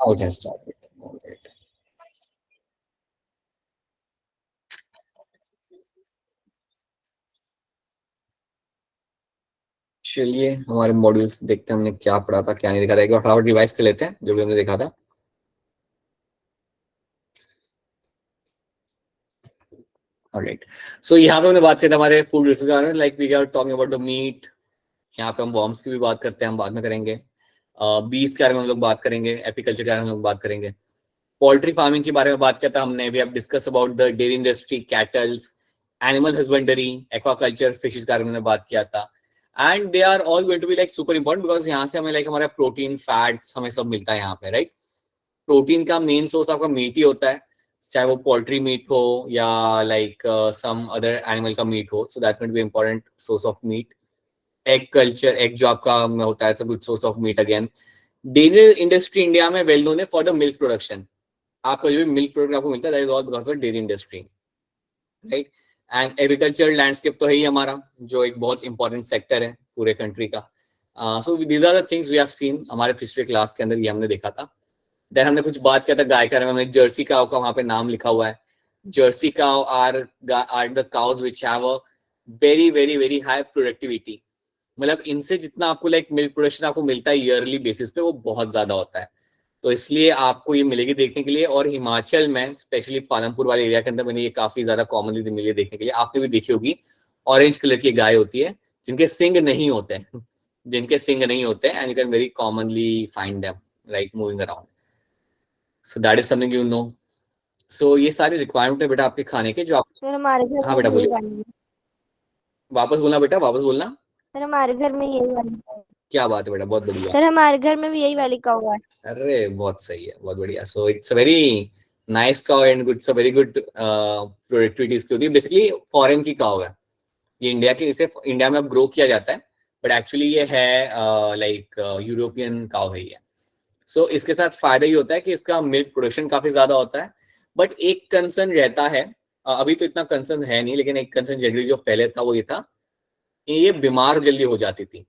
How it has started. All right. चलिए हमारे modules देखते हैं हमने क्या पढ़ा था क्या नहीं देखा था, एक बार फटाफट रिवाइज कर लेते हैं जो भी हमने देखा था। ऑलराइट, सो यहाँ पे हमने बात की थी हमारे फूड रिसोर्स के बारे में, like we are talking about the meat. यहाँ पे हम वॉर्म्स की भी बात करते हैं, हम बाद में करेंगे। बीस के बारे में हम लोग बात करेंगे, एपिकल्चर के बारे में हम लोग बात करेंगे, पोल्ट्री फार्मिंग के बारे में बात किया था हमने। We have discuss about the dairy industry, cattles, animal husbandry, aquaculture, fishes के बारे में बात किया था। And they are all going to be like super important because यहाँ से हमें लाइक हमारा प्रोटीन, फैट्स हमें सब मिलता है यहाँ पे, राइट। प्रोटीन का मेन सोर्स आपका मीट ही होता है, चाहे वो पोल्ट्री मीट हो या लाइक सम अदर एनिमल का मीट हो, so that will be important source of meat. Egg culture, egg जो आपका होता है, good source of meat again. Dairy industry India में वेल नोन है फॉर द मिल्क प्रोडक्शन। आपका जो भी मिल्क प्रोडक्ट आपको मिलता है that is all because of dairy industry, right. And agriculture landscape तो है ही हमारा, जो एक बहुत इंपॉर्टेंट सेक्टर है पूरे कंट्री का। So these are the things we have seen, हमारे पिछले क्लास के अंदर ये हमने देखा था। देन हमने कुछ बात किया था गाय के बारे में, हमने जर्सी काउ का वहां पे नाम लिखा हुआ है। Jersey cow are the cows which have a very very very high productivity. मतलब इनसे जितना आपको लाइक मिल्क प्रोडक्शन आपको मिलता है ईयरली बेसिस पे, वो बहुत ज्यादा होता है। तो इसलिए आपको ये मिलेगी देखने के लिए। और हिमाचल में स्पेशली पालमपुर वाले एरिया के अंदर मैंने ये काफी ज्यादा कॉमनली मिली देखने के लिए। आपने भी देखी होगी, ऑरेंज कलर की गाय होती है जिनके सिंग नहीं होते हैं, जिनके सिंग नहीं होते हैं, and you can very commonly find them like moving around. So that is something you know. So ये सारी रिक्वायरमेंट है बेटा आपके खाने के, जो आप। सर हमारे घर हाँ में बेटा यही बोलिए, वाली है। वापस बोलना बेटा, वापस बोलना। सर हमारे घर में यही वाली है। क्या बात है बेटा, बहुत बढ़िया। सर हमारे घर में भी यही वाली कौवा है। अरे बहुत सही है, बहुत बढ़िया। So it's a very nice cow and it's a very good productivity इसकी होती है। बेसिकली फॉरेन की काउ है ये, इंडिया की, इसे इंडिया में अब ग्रो किया जाता है, बट एक्चुअली ये है लाइक यूरोपियन काउ है ये। सो इसके साथ फायदा ये होता है कि इसका मिल्क प्रोडक्शन काफी ज्यादा होता है। बट एक कंसर्न रहता है, अभी तो इतना कंसर्न है नहीं, लेकिन एक कंसर्न जनरली जो पहले था वो ये था कि ये बीमार जल्दी हो जाती थी।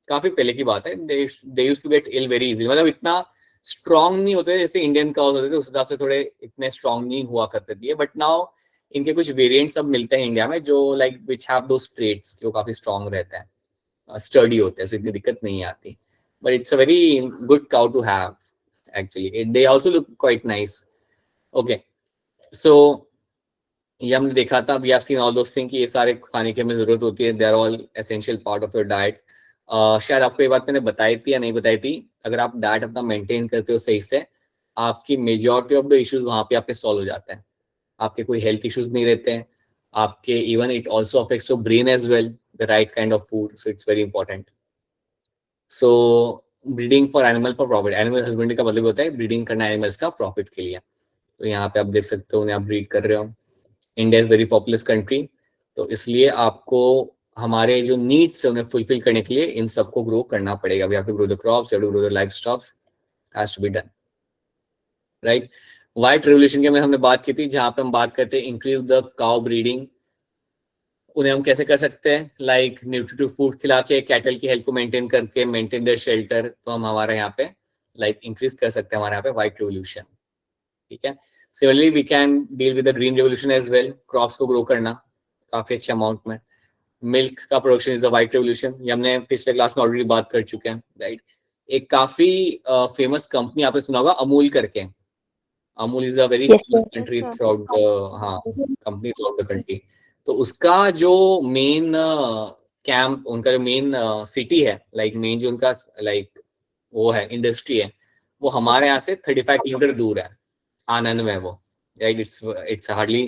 काफी पहले की बात है, they used to get ill very easily. मतलब इतना स्ट्रांग नहीं होते जैसे इंडियन काउस होते थे, उस हिसाब से थोड़े इतने स्ट्रांग नहीं हुआ करते थे। बट नाउ इनके कुछ वेरिएंट्स अब मिलते हैं इंडिया में जो like which have those traits, जो काफी स्ट्रांग रहते हैं, स्टर्डी होते हैं, सो इतनी दिक्कत नहीं आती। But it's a very good cow to have actually, they also look quite nice. Okay, so ये हमने देखा था, we have seen all those thing कि ये सारे खाने की हमें जरूरत होती है, they are all essential part of your diet. शायद आपको ये बात मैंने बताई थी या नहीं बताई थी, अगर आप डाइट अपना मेंटेन करते हो सही से, आपकी मेजॉरिटी ऑफ द इश्यूज वहां पे आपके सॉल्व हो जाते हैं। आपके कोई हेल्थ इश्यूज नहीं रहते हैं आपके। Even it also affects your brain as well, the right kind of food, so it's very important. So breeding for animal for profit, animal husbandry का मतलब होता है ब्रीडिंग करना एनिमल्स का प्रॉफिट के लिए। तो यहाँ पे आप देख सकते हो उन्हें आप ब्रीड कर रहे हो। India is very populace country, तो इसलिए आपको हमारे जो नीड्स है उन्हें फुलफिल करने के लिए इन सबको ग्रो करना पड़ेगा। We have to grow the crops, we have to grow the life stocks, has to be done, right. White revolution के में हमने बात की थी, जहां पे हम बात करते हैं इंक्रीज द काउ ब्रीडिंग। उन्हें हम कैसे कर सकते हैं, लाइक न्यूट्रिटिव फूड खिला के, कैटल की हेल्थ को मेंटेन करके, मेंटेन देयर शेल्टर। तो हम हमारे यहाँ पे लाइक इंक्रीज कर सकते हैं हमारे यहाँ पे व्हाइट रेवोल्यूशन, ठीक है। Similarly we can deal with the green revolution as well, crops को ग्रो करना काफी अच्छे अमाउंट में। मिल्क का production is the white revolution, ये हमने पिछले क्लास में ऑलरेडी बात कर चुके हैं, राइट। एक काफी फेमस कंपनी आपने सुना होगा अमूल करके। Amul is a very yes famous sir. Country throughout the, हाँ, company throughout the country. तो उसका जो मेन कैंप, उनका जो मेन सिटी है, लाइक मेन जो उनका लाइक वो है इंडस्ट्री है, वो हमारे यहाँ से 35 किलोमीटर दूर है, आनंद में वो, right. It's hardly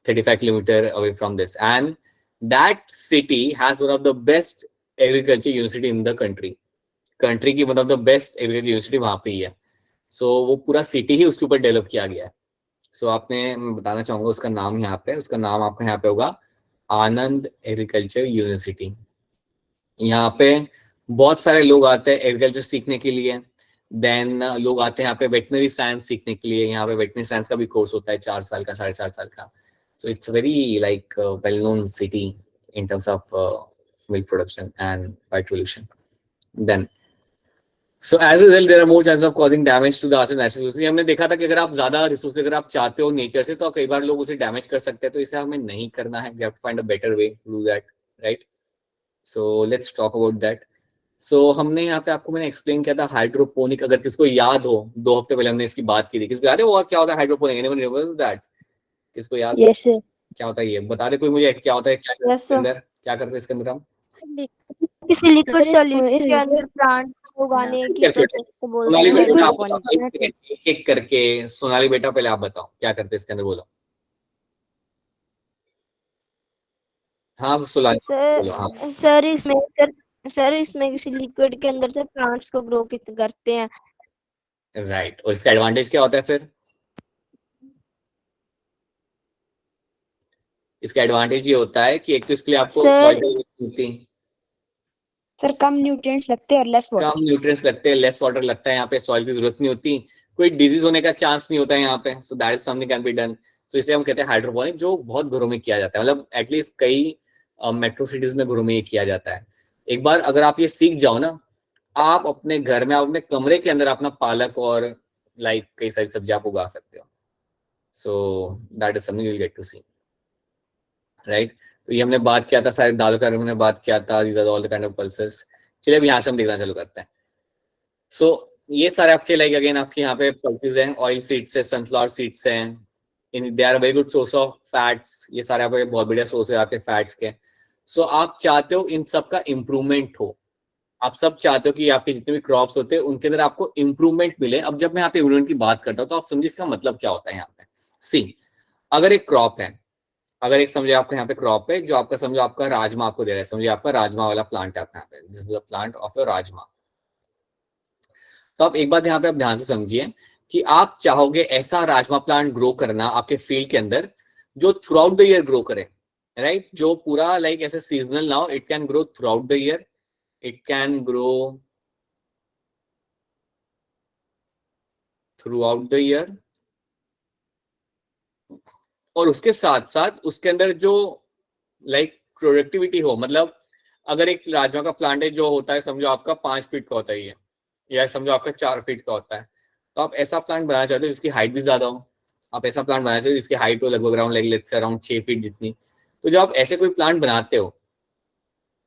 35 kilometre away from this, and that city has one of the best agriculture university in the country. Country की one of the best agriculture university वहां पे ही है। सो वो पूरा सिटी ही उसके ऊपर डेवलप किया गया है। सो आपने, मैं बताना चाहूंगा उसका नाम यहाँ पे, उसका नाम आपका यहाँ पे होगा आनंद एग्रीकल्चर यूनिवर्सिटी। यहाँ पे बहुत सारे लोग आते हैं एग्रीकल्चर सीखने के लिए। देन लोग आते हैं यहाँ पे वेटनरी साइंस सीखने के लिए। यहाँ पे वेटनरी साइंस का भी कोर्स होता है 4 साल का, 4.5 साल का। सो it's very like well known city in terms of milk production and white pollution. Then, So as a result, there are more chances of causing damage to the earth's natural resources. हमने देखा था कि अगर आप ज्यादा resource अगर आप चाहते हो नेचर से तो कई बार लोग उसे डैमेज कर सकते हैं, तो इसे हमें नहीं करना है. We have to find a better way to do that, right? So let's talk about that. So हमने यहाँ पे आपको मैंने एक्सप्लेन किया था हाइड्रोपोनिक. अगर किसको याद हो, 2 हफ्ते पहले हमने इसकी बात की थी. किसको याद है वो क्या होता है हाइड्रोपोनिक? Anyone remembers that? किसको याद? Yes, sir. क्या होता है ये बता दे कोई मुझे, क्या होता है, क्या करते हैं Yes, इसके sir. अंदर, क्या करते हैं इसके अंदर हम? किसी लिक्विड सर, सॉल्यूट इसके अंदर प्लांट्स को उगाने की करके प्रोसेस को बोलते सोनाली हैं बेटा आप हाइड्रोपोनिक. बताओ, एक सेकंड, एक करके. सोनाली बेटा पहले आप बताओ क्या करते हैं इसके अंदर, बोलो. हाँ सोनाली बोलो. हाँ सर इसमें किसी लिक्विड के अंदर से प्लांट्स को ग्रो करते हैं. राइट. और इसका एडवांटेज क्या होता है फिर? इसका एडवांटेज ये होता है कि एक तो इसके लिए आपको सर- सॉइल की जरूरत नहीं होती, सर कम न्यूट्रिएंट्स लगते हैं और लेस वाटर. कम न्यूट्रिएंट्स लगते हैं, लेस वाटर लगता है. यहाँ पे सॉइल की जरूरत नहीं होती, कोई डिजीज होने का चांस नहीं होता है यहाँ पे. So that is something can be done. So इसे हम कहते हैं हाइड्रोपोनिक, जो बहुत घरों में किया जाता है. मतलब एटलीस्ट कई मेट्रो सिटीज में घरों में ये किया जाता है. एक बार अगर आप ये सीख जाओ ना, आप अपने घर में, आप अपने कमरे के अंदर अपना पालक और लाइक कई सारी सब्जियां आप उगा सकते हो. So that is something you will get to see, right. तो ये हमने बात किया था, सारे दालों के बारे में हमने बात किया था. These are all the kind of pulses. चलिए अब यहाँ से हम देखना चालू करते हैं. सो ये सारे आपके लाइक अगेन आपके यहाँ पे पल्सेस हैं, ऑयल सीड्स है, सनफ्लावर सीड्स हैं. In they are very good source of fats. ये सारे आपके बहुत बढ़िया सोर्स है आपके फैट्स के. सो आप चाहते हो इन सब का इम्प्रूवमेंट हो. आप सब चाहते हो कि आपके जितने भी क्रॉप्स होते हैं उनके अंदर आपको इम्प्रूवमेंट मिले. अब जब मैं यहाँ पे इम्प्रूवमेंट की बात करता हूँ तो आप समझिए इसका मतलब क्या होता है यहाँ पे. सी, अगर एक क्रॉप है, अगर एक समझे आपका यहाँ पे क्रॉप है जो आपका समझो आपका राजमा आपको दे रहा है, समझिए आपका राजमा वाला प्लांट है आपका यहाँ पे, this is the plant of your rajma. तो आप एक बात यहाँ पे आप ध्यान से समझिए कि आप चाहोगे ऐसा राजमा प्लांट ग्रो करना आपके फील्ड के अंदर जो through out the year grow करे, राइट. जो पूरा लाइक ऐसे सीजनल ना हो, it can grow through out the year, it can grow through out the year. और उसके साथ साथ उसके अंदर जो लाइक प्रोडक्टिविटी हो. मतलब अगर एक राजमा का प्लांट है जो होता है समझो आपका 5 फीट का होता है ये, या समझो आपका 4 फीट का होता है, तो आप ऐसा प्लांट बनाना चाहते हो जिसकी हाइट भी ज्यादा हो. आप ऐसा प्लांट बनाना चाहते हो जिसकी हाइट हो लगभग around like let's say around 6 feet जितनी. तो जब आप ऐसे कोई प्लांट बनाते हो,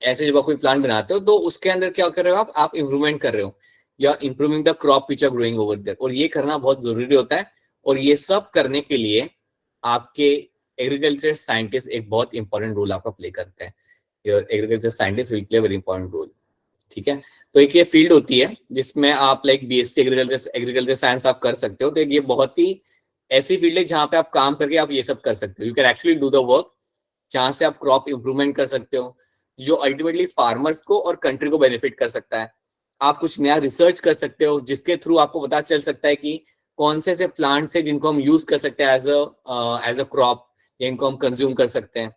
ऐसे जब आप कोई प्लांट बनाते हो तो उसके अंदर क्या कर रहे हो आप इम्प्रूवमेंट कर रहे हो. या improving the crop which are growing over there. और ये करना बहुत जरूरी होता है. और ये सब करने के लिए आपके एग्रीकल्चर साइंटिस्ट एक बहुत इंपॉर्टेंट रोल आपका प्ले करते हैं. Your agriculture scientist will play very important role. ठीक है. तो एक ये फील्ड होती है जिसमें आप लाइक बीएससी एग्रीकल्चर साइंस आप कर सकते हो. तो एक ये बहुत ही ऐसी फील्ड है जहां पे आप काम करके आप ये सब कर सकते हो. You can actually do the work जहां से आप क्रॉप इंप्रूवमेंट कर सकते हो, जो अल्टीमेटली फार्मर्स को और कंट्री को बेनिफिट कर सकता है. आप कुछ नया रिसर्च कर सकते हो जिसके थ्रू आपको पता चल सकता है कि कौन से ऐसे प्लांट्स है जिनको हम यूज कर सकते हैं एज अ क्रॉप, या इनको हम कंज्यूम कर सकते हैं.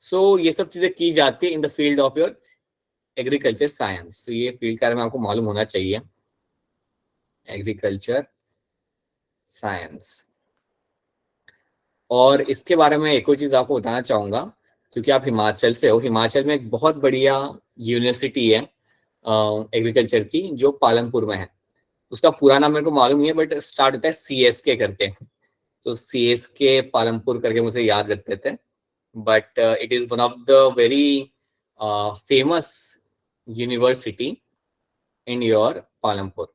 सो ये सब चीजें की जाती है in the field of your agriculture science. तो ये फील्ड के बारे में आपको मालूम होना चाहिए, एग्रीकल्चर साइंस. और इसके बारे में एक और चीज आपको बताना चाहूंगा, क्योंकि आप हिमाचल से हो. हिमाचल में एक बहुत बढ़िया यूनिवर्सिटी है एग्रीकल्चर की जो पालमपुर में है. उसका पूरा नाम मेरे को मालूम नहीं है बट स्टार्ट होता है CSK करके. तो CSK पालमपुर करके मुझे याद रखते थे. But it is one of the very famous university in your Palampur,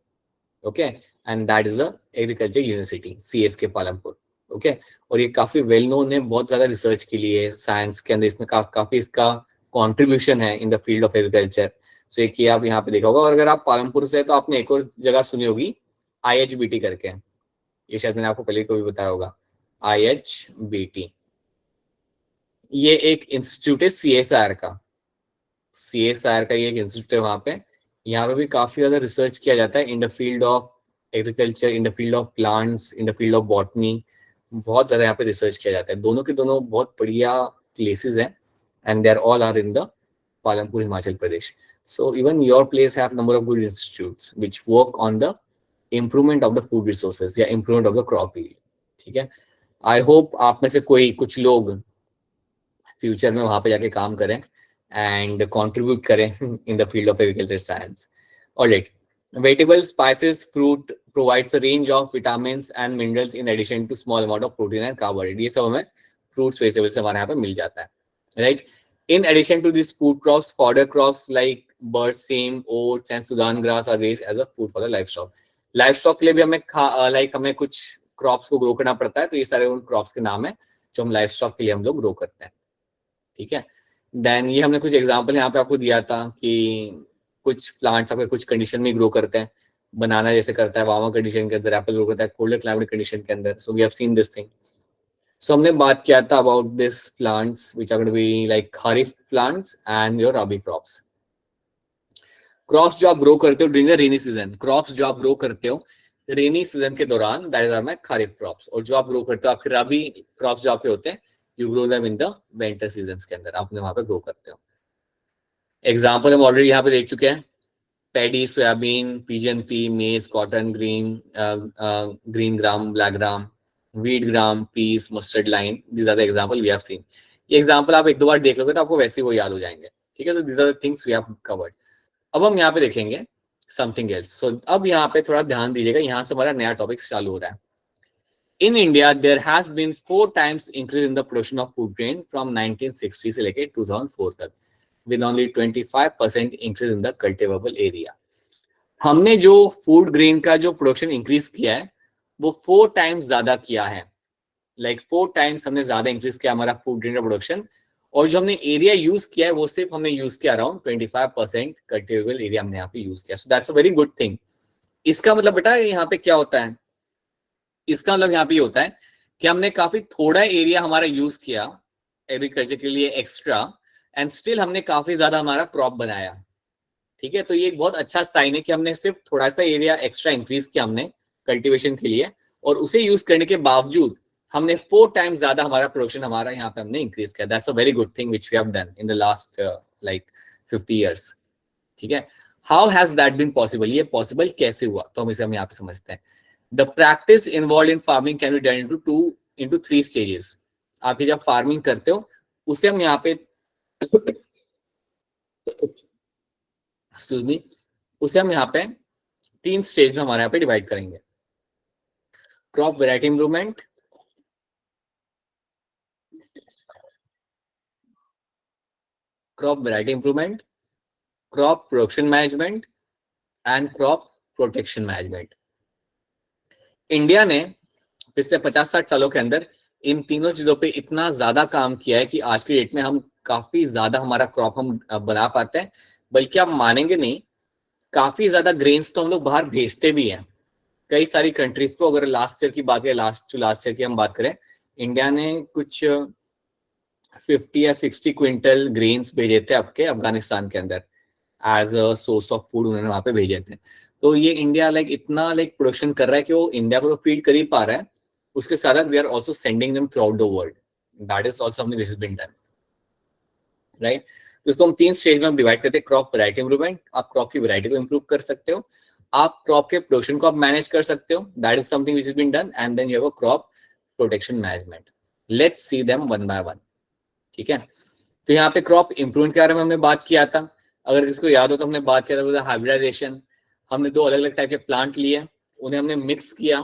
okay, and that is the agriculture university CSK Palampur, okay. और ये काफी वेल नोन है बहुत ज्यादा रिसर्च के लिए साइंस के अंदर. इसमें काफी इसका कंट्रीब्यूशन है in the field of agriculture. So एक ये आप यहाँ पे देखा होगा. और अगर आप पालमपुर से है तो आपने एक और जगह सुनी होगी IHBT करके. ये शायद मैंने आपको पहले कभी बताया होगा. IHBT ये एक इंस्टीट्यूट है CSIR का. CSIR का ये एक इंस्टीट्यूट है. वहां पे यहाँ पे भी काफी ज्यादा रिसर्च किया जाता है in the field of agriculture, in the field of plants, in the field of botany. बहुत ज्यादा यहाँ पे रिसर्च किया जाता है. दोनों के दोनों बहुत बढ़िया प्लेसेस हैं and they are all are in the Palampur, Himachal Pradesh. So even your place have number of good institutes which work on the improvement of the food resources या improvement of the crop yield. ठीक है. I hope आप में से कुछ लोग future में वहां पे जाके काम करें and contribute करें in the field of agriculture science. Alright. Vegetable, spices, fruit provides a range of vitamins and minerals in addition to small amount of protein and carbohydrate. ये सब हमें fruits, vegetables हमारे यहाँ पे मिल जाता है, right? In addition to these food crops, fodder crops like berseem, oats and Sudan grass are raised as a food for the livestock. Livestock के लिए भी हमें हमें कुछ crops को grow करना पड़ता है, तो ये सारे उन crops के नाम है जो हम livestock के लिए हम लोग grow करते हैं, ठीक है? Then ये हमने कुछ example यहाँ पे आपको दिया था कि कुछ प्लांट्स आपके कुछ कंडीशन में ग्रो करते हैं, बनाना जैसे करता है वार्मर कंडीशन के अंदर, एप्पल ग्रो करता है कोल्डर क्लाइमेट कंडीशन के अंदर. So we have seen this thing. So हमने बात किया था about this plants which are going to be like kharif plants and your rabi crops. Crops जो आप ग्रो करते हो during the rainy season, crops जो आप ग्रो करते हो रेनी सीजन के दौरान, that is are my kharif crops. और जो आप ग्रो करते हो आपके रबी क्रॉप्स जो आपके होते हैं, you grow them in the winter seasons के अंदर, आपने वहां पे ग्रो करते हो. एग्जांपल हम ऑलरेडी यहाँ पे देख चुके हैं. Paddy, soybean, pigeon pea, maize, cotton, green gram, black gram, wheat gram, peas, mustard line. These are the example we have seen. ये example आप एक दो बार देख लोगे तो आपको वैसे ही वो याद हो जाएंगे, ठीक है? So these are the things we have covered. अब हम यहाँ पे देखेंगे something else. So अब यहाँ पे थोड़ा ध्यान दीजिएगा, यहाँ से हमारा नया टॉपिक चालू हो रहा है. In India, there has been 4 times increase in the production of food grain from 1960 से लेके 2004 तक, with only 25% increase in the cultivable area. हमने जो फूड ग्रेन का जो प्रोडक्शन इंक्रीज किया है वो 4 टाइम्स ज्यादा किया है, लाइक 4 टाइम्स हमने ज्यादा इंक्रीज किया हमारा फूड ग्रेन का प्रोडक्शन. और जो हमने एरिया यूज किया है वो सिर्फ हमने यूज किया अराउंड 25% कल्टिवेबल एरिया हमने यहाँ पे यूज किया. So that's a very good thing. इसका मतलब बेटा यहाँ पे क्या होता है, इसका मतलब यहाँ पे होता है कि हमने काफी थोड़ा एरिया हमारा यूज किया एग्रीकल्चर के लिए एक्स्ट्रा, एंड स्टिल हमने काफी ज्यादा हमारा क्रॉप बनाया, ठीक है? तो ये एक बहुत अच्छा साइन है कि हमने सिर्फ थोड़ा सा एरिया एक्स्ट्रा इंक्रीज किया हमने कल्टीवेशन के लिए, और उसे यूज करने के बावजूद हमने 4 टाइम्स ज्यादा हमारा प्रोडक्शन हमारा यहाँ पे हमने इंक्रीज किया. That's a very good thing which we have done in the last like 50 years, ठीक है? How has that been possible? ये पॉसिबल कैसे हुआ, तो हम इसे हम यहाँ पे समझते हैं. The practice involve in farming can be done into 3 stages. आप जब फार्मिंग करते हो उसे हम यहाँ पे एक्सक्यूज मी, उसे हम यहाँ पे 3 स्टेज में हमारे यहाँ पे डिवाइड करेंगे. Crop variety improvement, crop production management and crop protection management. India ने पिछले 50-60 सालों के अंदर इन तीनों चीजों पे इतना ज्यादा काम किया है कि आज की डेट में हम काफी ज्यादा हमारा क्रॉप हम बना पाते हैं. बल्कि आप मानेंगे नहीं, काफी ज्यादा ग्रेन्स तो हम लोग बाहर भेजते भी हैं कई सारी कंट्रीज को. अगर लास्ट ईयर की बात करें, लास्ट ईयर की हम बात करें, इंडिया ने कुछ 50 या 60 क्विंटल ग्रेन्स भेजे थे आपके अफगानिस्तान के अंदर as a source of food, उन्होंने वहां पे भेजे थे. तो ये इंडिया लाइक इतना लाइक प्रोडक्शन कर रहा है कि वो इंडिया को तो फीड कर ही पा रहा है, उसके साथ we are also sending them throughout the world. That is also something which has been done, right? इसको हम 3 स्टेज में डिवाइड करते हैं. क्रॉप वैरायटी इंप्रूवमेंट, आप क्रॉप की वैरायटी को इंप्रूव कर सकते हो, आप क्रॉप के प्रोडक्शन को आप मैनेज कर सकते हो, that is something which has been done. And then you have a crop protection management. Let's see them one by one, ठीक है? तो यहाँ पे क्रॉप इंप्रूवमेंट के बारे में हमने बात किया था. अगर इसको याद हो तो हमने बात किया था हाइब्रिडाइजेशन. हमने 2 अलग अलग टाइप के प्लांट लिए, उन्हें हमने मिक्स किया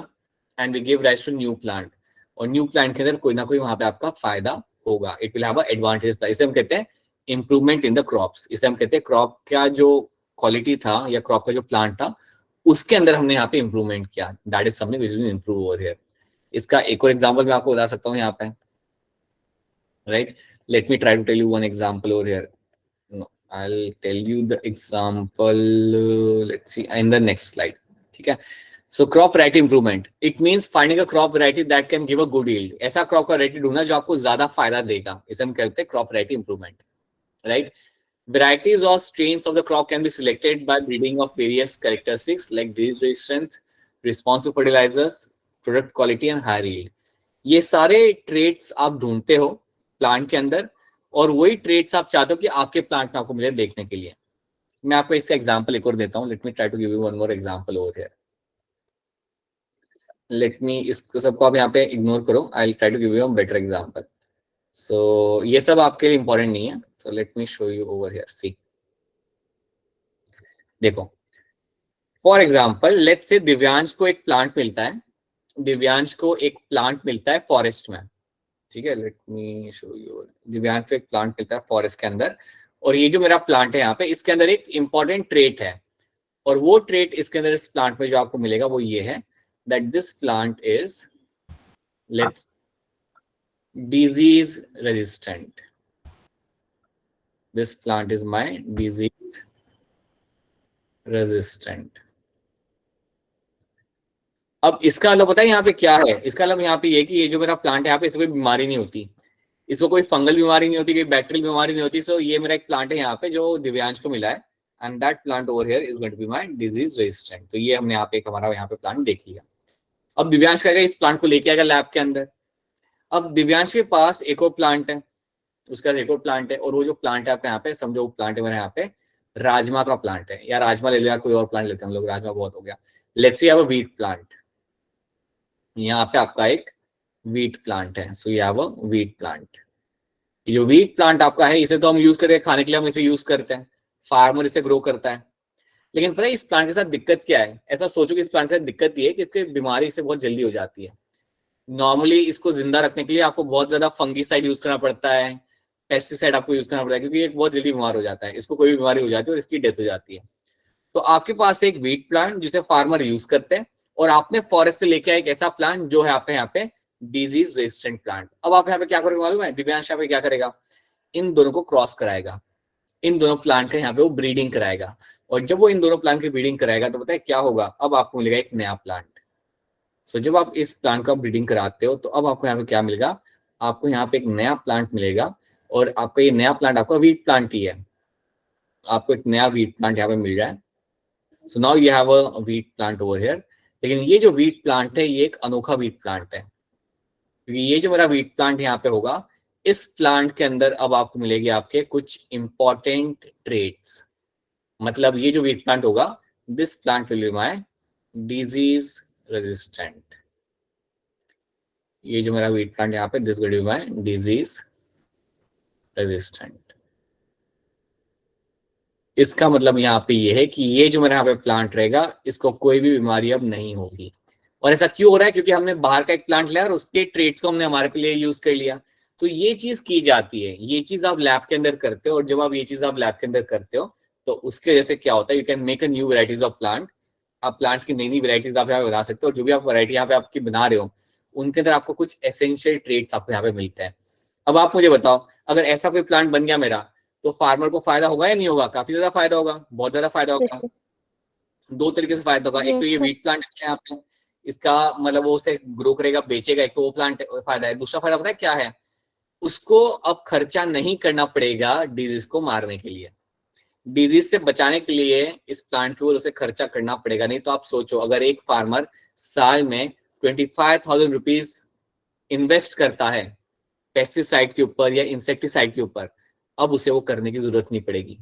and we give rise to new plant. और न्यू प्लांट के अंदर कोई ना कोई वहां पे आपका फायदा होगा, it will have a advantage. इसे हम कहते हैं इंप्रूवमेंट इन द क्रॉप्स. इसे हम कहते हैं क्रॉप का जो क्वालिटी था या क्रॉप का जो प्लांट था उसके अंदर हमने यहाँ पे इंप्रूवमेंट किया. That is something which will improve over here. इसका एक और एग्जांपल मैं आपको बता सकता हूँ यहाँ पे, right? Let me try to tell you one example over here. No, I'll tell you the example. Let's see in the next slide. ठीक है? So crop variety improvement. It means finding a crop variety that can give a good yield. ऐसा crop का variety ढूंढना जो आपको ज्यादा फायदा देगा, इसे हम कहते हैं crop variety improvement, right? Varieties or strains of the crop can be selected by breeding of various characteristics like disease resistance, response to fertilizers, product quality and high yield. ये सारे traits आप ढूंढते हो प्लांट के अंदर, और वही trades आप चाहते हो कि आपके प्लांट में आपको मिले देखने के लिए. मैं आपको इसका एग्जांपल एक और देता हूं. Let me try to give you one more example over here. Let me इसको सबको आप यहाँ पे इग्नोर करो. I will try to give you a better example. So ये सब आपके लिए इंपॉर्टेंट नहीं है. So let me show you over here. See, देखो for example let's say Divyansh को एक प्लांट मिलता है, दिव्यांश को एक प्लांट मिलता है फॉरेस्ट में, ठीक है, late me show you. Divyansh को एक प्लांट मिलता है फॉरेस्ट के अंदर, और ये जो मेरा प्लांट है यहाँ पे, इसके अंदर एक इंपॉर्टेंट ट्रेट है, और वो ट्रेट इसके अंदर इस प्लांट में जो आपको मिलेगा वो ये है that this plant is let's disease resistant, this plant is my disease resistant. अब इसका मतलब पता है यहाँ पे क्या है, इसका मतलब यहाँ पे ये कि ये जो मेरा प्लांट है यहाँ पे इसको कोई बीमारी नहीं होती, इसको कोई फंगल बीमारी नहीं होती, कोई बैक्टीरियल बीमारी नहीं होती। सो ये मेरा एक प्लांट है यहाँ पे जो दिव्यांश को मिला है, and that plant over here is going to be my disease resistant. तो ये हमने यहाँ पे एक हमारा यहाँ पे प्लांट देख लिया। अब दिव्यांश कहेगा इस प्लांट को लेके आएगा लैब के अंदर। अब दिव्यांश के पास एक और प्लांट है, उसका एक और प्लांट है, और वो जो प्लांट है आपका यहाँ पे, समझो वो प्लांट है मेरे यहाँ पे राजमा का प्लांट है, या राजमा ले लिया, कोई और प्लांट लेते हैं हम लोग, राजमा बहुत हो गया। Let's see have a wheat plant, यहाँ पे आपका एक व्हीट प्लांट है, सो you have a wheat plant. ये जो व्हीट प्लांट आपका है इसे तो हम यूज करते हैं खाने के लिए, हम इसे यूज करते हैं, फार्मर इसे ग्रो करता है। लेकिन पता है इस प्लांट के साथ दिक्कत क्या है? ऐसा सोचो कि इस प्लांट के साथ दिक्कत ये है कि इसकी बीमारी इससे बहुत जल्दी हो जाती है। नॉर्मली इसको जिंदा रखने के लिए आपको बहुत ज्यादा फंगीसाइड यूज करना पड़ता है, पेस्टिसाइड आपको यूज करना पड़ता है, क्योंकि ये बहुत जल्दी बीमार हो जाता है, इसको कोई भी बीमारी हो जाती है और इसकी डेथ हो जाती है। तो आपके पास एक व्हीट प्लांट जिसे फार्मर यूज करते हैं, और आपने फॉरेस्ट से लेके आया एक ऐसा प्लांट जो है आपके यहाँ पे डिजीज रेजिस्टेंट प्लांट। अब आप यहाँ पे क्या करोगे मालूम है? दिव्यांश यहाँ पे क्या करेगा, इन दोनों को क्रॉस कराएगा, इन दोनों प्लांट के यहाँ पे वो ब्रीडिंग कराएगा, और जब वो इन दोनों प्लांट की ब्रीडिंग कराएगा तो पता है क्या होगा, अब आपको मिलेगा एक नया प्लांट। सो जब आप इस प्लांट का ब्रीडिंग कराते हो तो अब आपको यहाँ पे क्या मिलेगा, आपको यहाँ पे एक नया प्लांट मिलेगा, और आपका ये नया प्लांट आपका व्हीट प्लांट ही है, आपको एक नया व्हीट प्लांट यहाँ पे मिल रहा है। So now you have a wheat plant over here. लेकिन ये जो व्हीट प्लांट है ये एक अनोखा व्हीट प्लांट है, क्योंकि ये जो मेरा व्हीट प्लांट यहाँ पे होगा, इस प्लांट के अंदर अब आपको मिलेगी आपके कुछ इंपॉर्टेंट ट्रेट्स। मतलब ये जो व्हीट प्लांट होगा, this plant will be my disease resistant. ये जो मेरा व्हीट प्लांट यहाँ पे, this will be my disease resistant. इसका मतलब यहाँ पे ये है कि ये जो मेरा यहाँ पे प्लांट रहेगा इसको कोई भी बीमारी अब नहीं होगी। और ऐसा क्यों हो रहा है? क्योंकि हमने बाहर का एक प्लांट लिया और उसके ट्रेट्स को हमने हमारे लिए यूज कर लिया। तो ये चीज की जाती है, ये चीज आप लैब के अंदर करते हो, और जब आप ये चीज आप लैब के अंदर करते हो तो उसके वजह से क्या होता है, you can make a new varieties of plant. आप प्लांट्स की नई नई वेराइटीज आप यहाँ पे बना सकते हो, और जो भी आप वैरायटी यहाँ पे आपकी बना रहे हो उनके अंदर आपको कुछ एसेंशियल ट्रेट्स आपको यहाँ पे मिलते हैं। अब आप मुझे बताओ, अगर ऐसा कोई प्लांट बन गया मेरा, तो फार्मर को फायदा होगा या नहीं होगा? काफी ज्यादा फायदा होगा, बहुत ज्यादा फायदा होगा। दो तरीके से फायदा होगा, एक तो ये व्हीट प्लांट है यहाँ पे, इसका मतलब वो उसे ग्रो करेगा, बेचेगा, एक तो वो प्लांट फायदा है। दूसरा फायदा पता है क्या है? उसको अब खर्चा नहीं करना पड़ेगा डिजीज को मारने के लिए, डिजीज से बचाने के लिए इस प्लांट के ऊपर उसे खर्चा करना पड़ेगा नहीं। तो आप सोचो, अगर एक फार्मर साल में 25,000 रुपीज इन्वेस्ट करता है पेस्टिसाइड के ऊपर या इंसेक्टिसाइड के ऊपर, अब उसे वो करने की जरूरत नहीं पड़ेगी।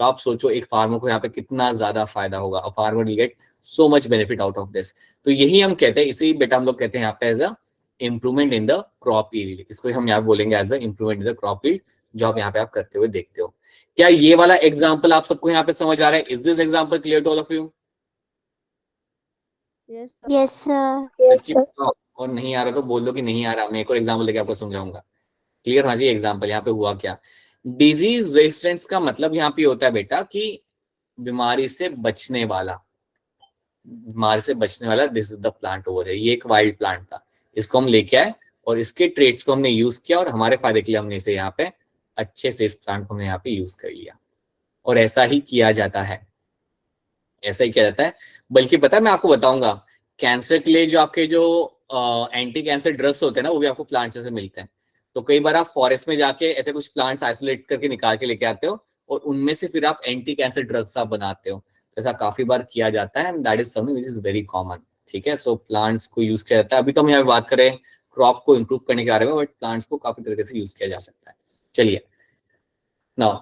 तो आप सोचो एक फार्मर को यहाँ पे कितना ज्यादा फायदा होगा, a farmer will get so much benefit out of this. तो यही हम कहते हैं, इसी बेटा हम लोग कहते हैं यहाँ पे as a improvement in the crop yield. इसको हम यहाँ बोलेंगे as a improvement in the crop yield, जो आप यहाँ पे आप करते हुए देखते हो। क्या ये वाला एग्जाम्पल आप सबको यहाँ पे समझ आ रहा है? Is this example clear to all of you? Yes sir. सच्ची बताओ, और नहीं आ रहा तो बोल दो कि नहीं आ रहा, मैं एक और एग्जाम्पल लेके आपको समझाऊंगा। क्लियर होना चाहिए एग्जाम्पल। यहाँ पे हुआ क्या, डिजीज रेजिस्टेंस का मतलब यहाँ पे होता है बेटा कि बीमारी से बचने वाला, बीमारी से बचने वाला। This is the plant over है, ये एक वाइल्ड प्लांट था, इसको हम लेके आए और इसके ट्रेट्स को हमने यूज किया, और हमारे फायदे के लिए हमने इसे यहाँ पे अच्छे से इस प्लांट को हमने यहाँ पे यूज कर लिया। और ऐसा ही किया जाता है, ऐसा ही किया जाता है। बल्कि पता है मैं आपको बताऊंगा, कैंसर के लिए जो आपके जो एंटी कैंसर ड्रग्स होते हैं ना, वो भी आपको प्लांट्स से मिलते हैं। तो कई बार आप फॉरेस्ट में जाके ऐसे कुछ प्लांट्स आइसोलेट करके निकाल के लेके आते हो, और उनमें से फिर आप एंटी कैंसर ड्रग्स आप बनाते हो। तो ऐसा काफी बार किया जाता है, and that is something which is very common. ठीक है, सो प्लांट्स को यूज किया जाता है। अभी तो हम यहाँ बात करें क्रॉप को इम्प्रूव करने के बारे में, बट प्लांट्स को काफी तरीके से यूज किया जा सकता है। चलिए, now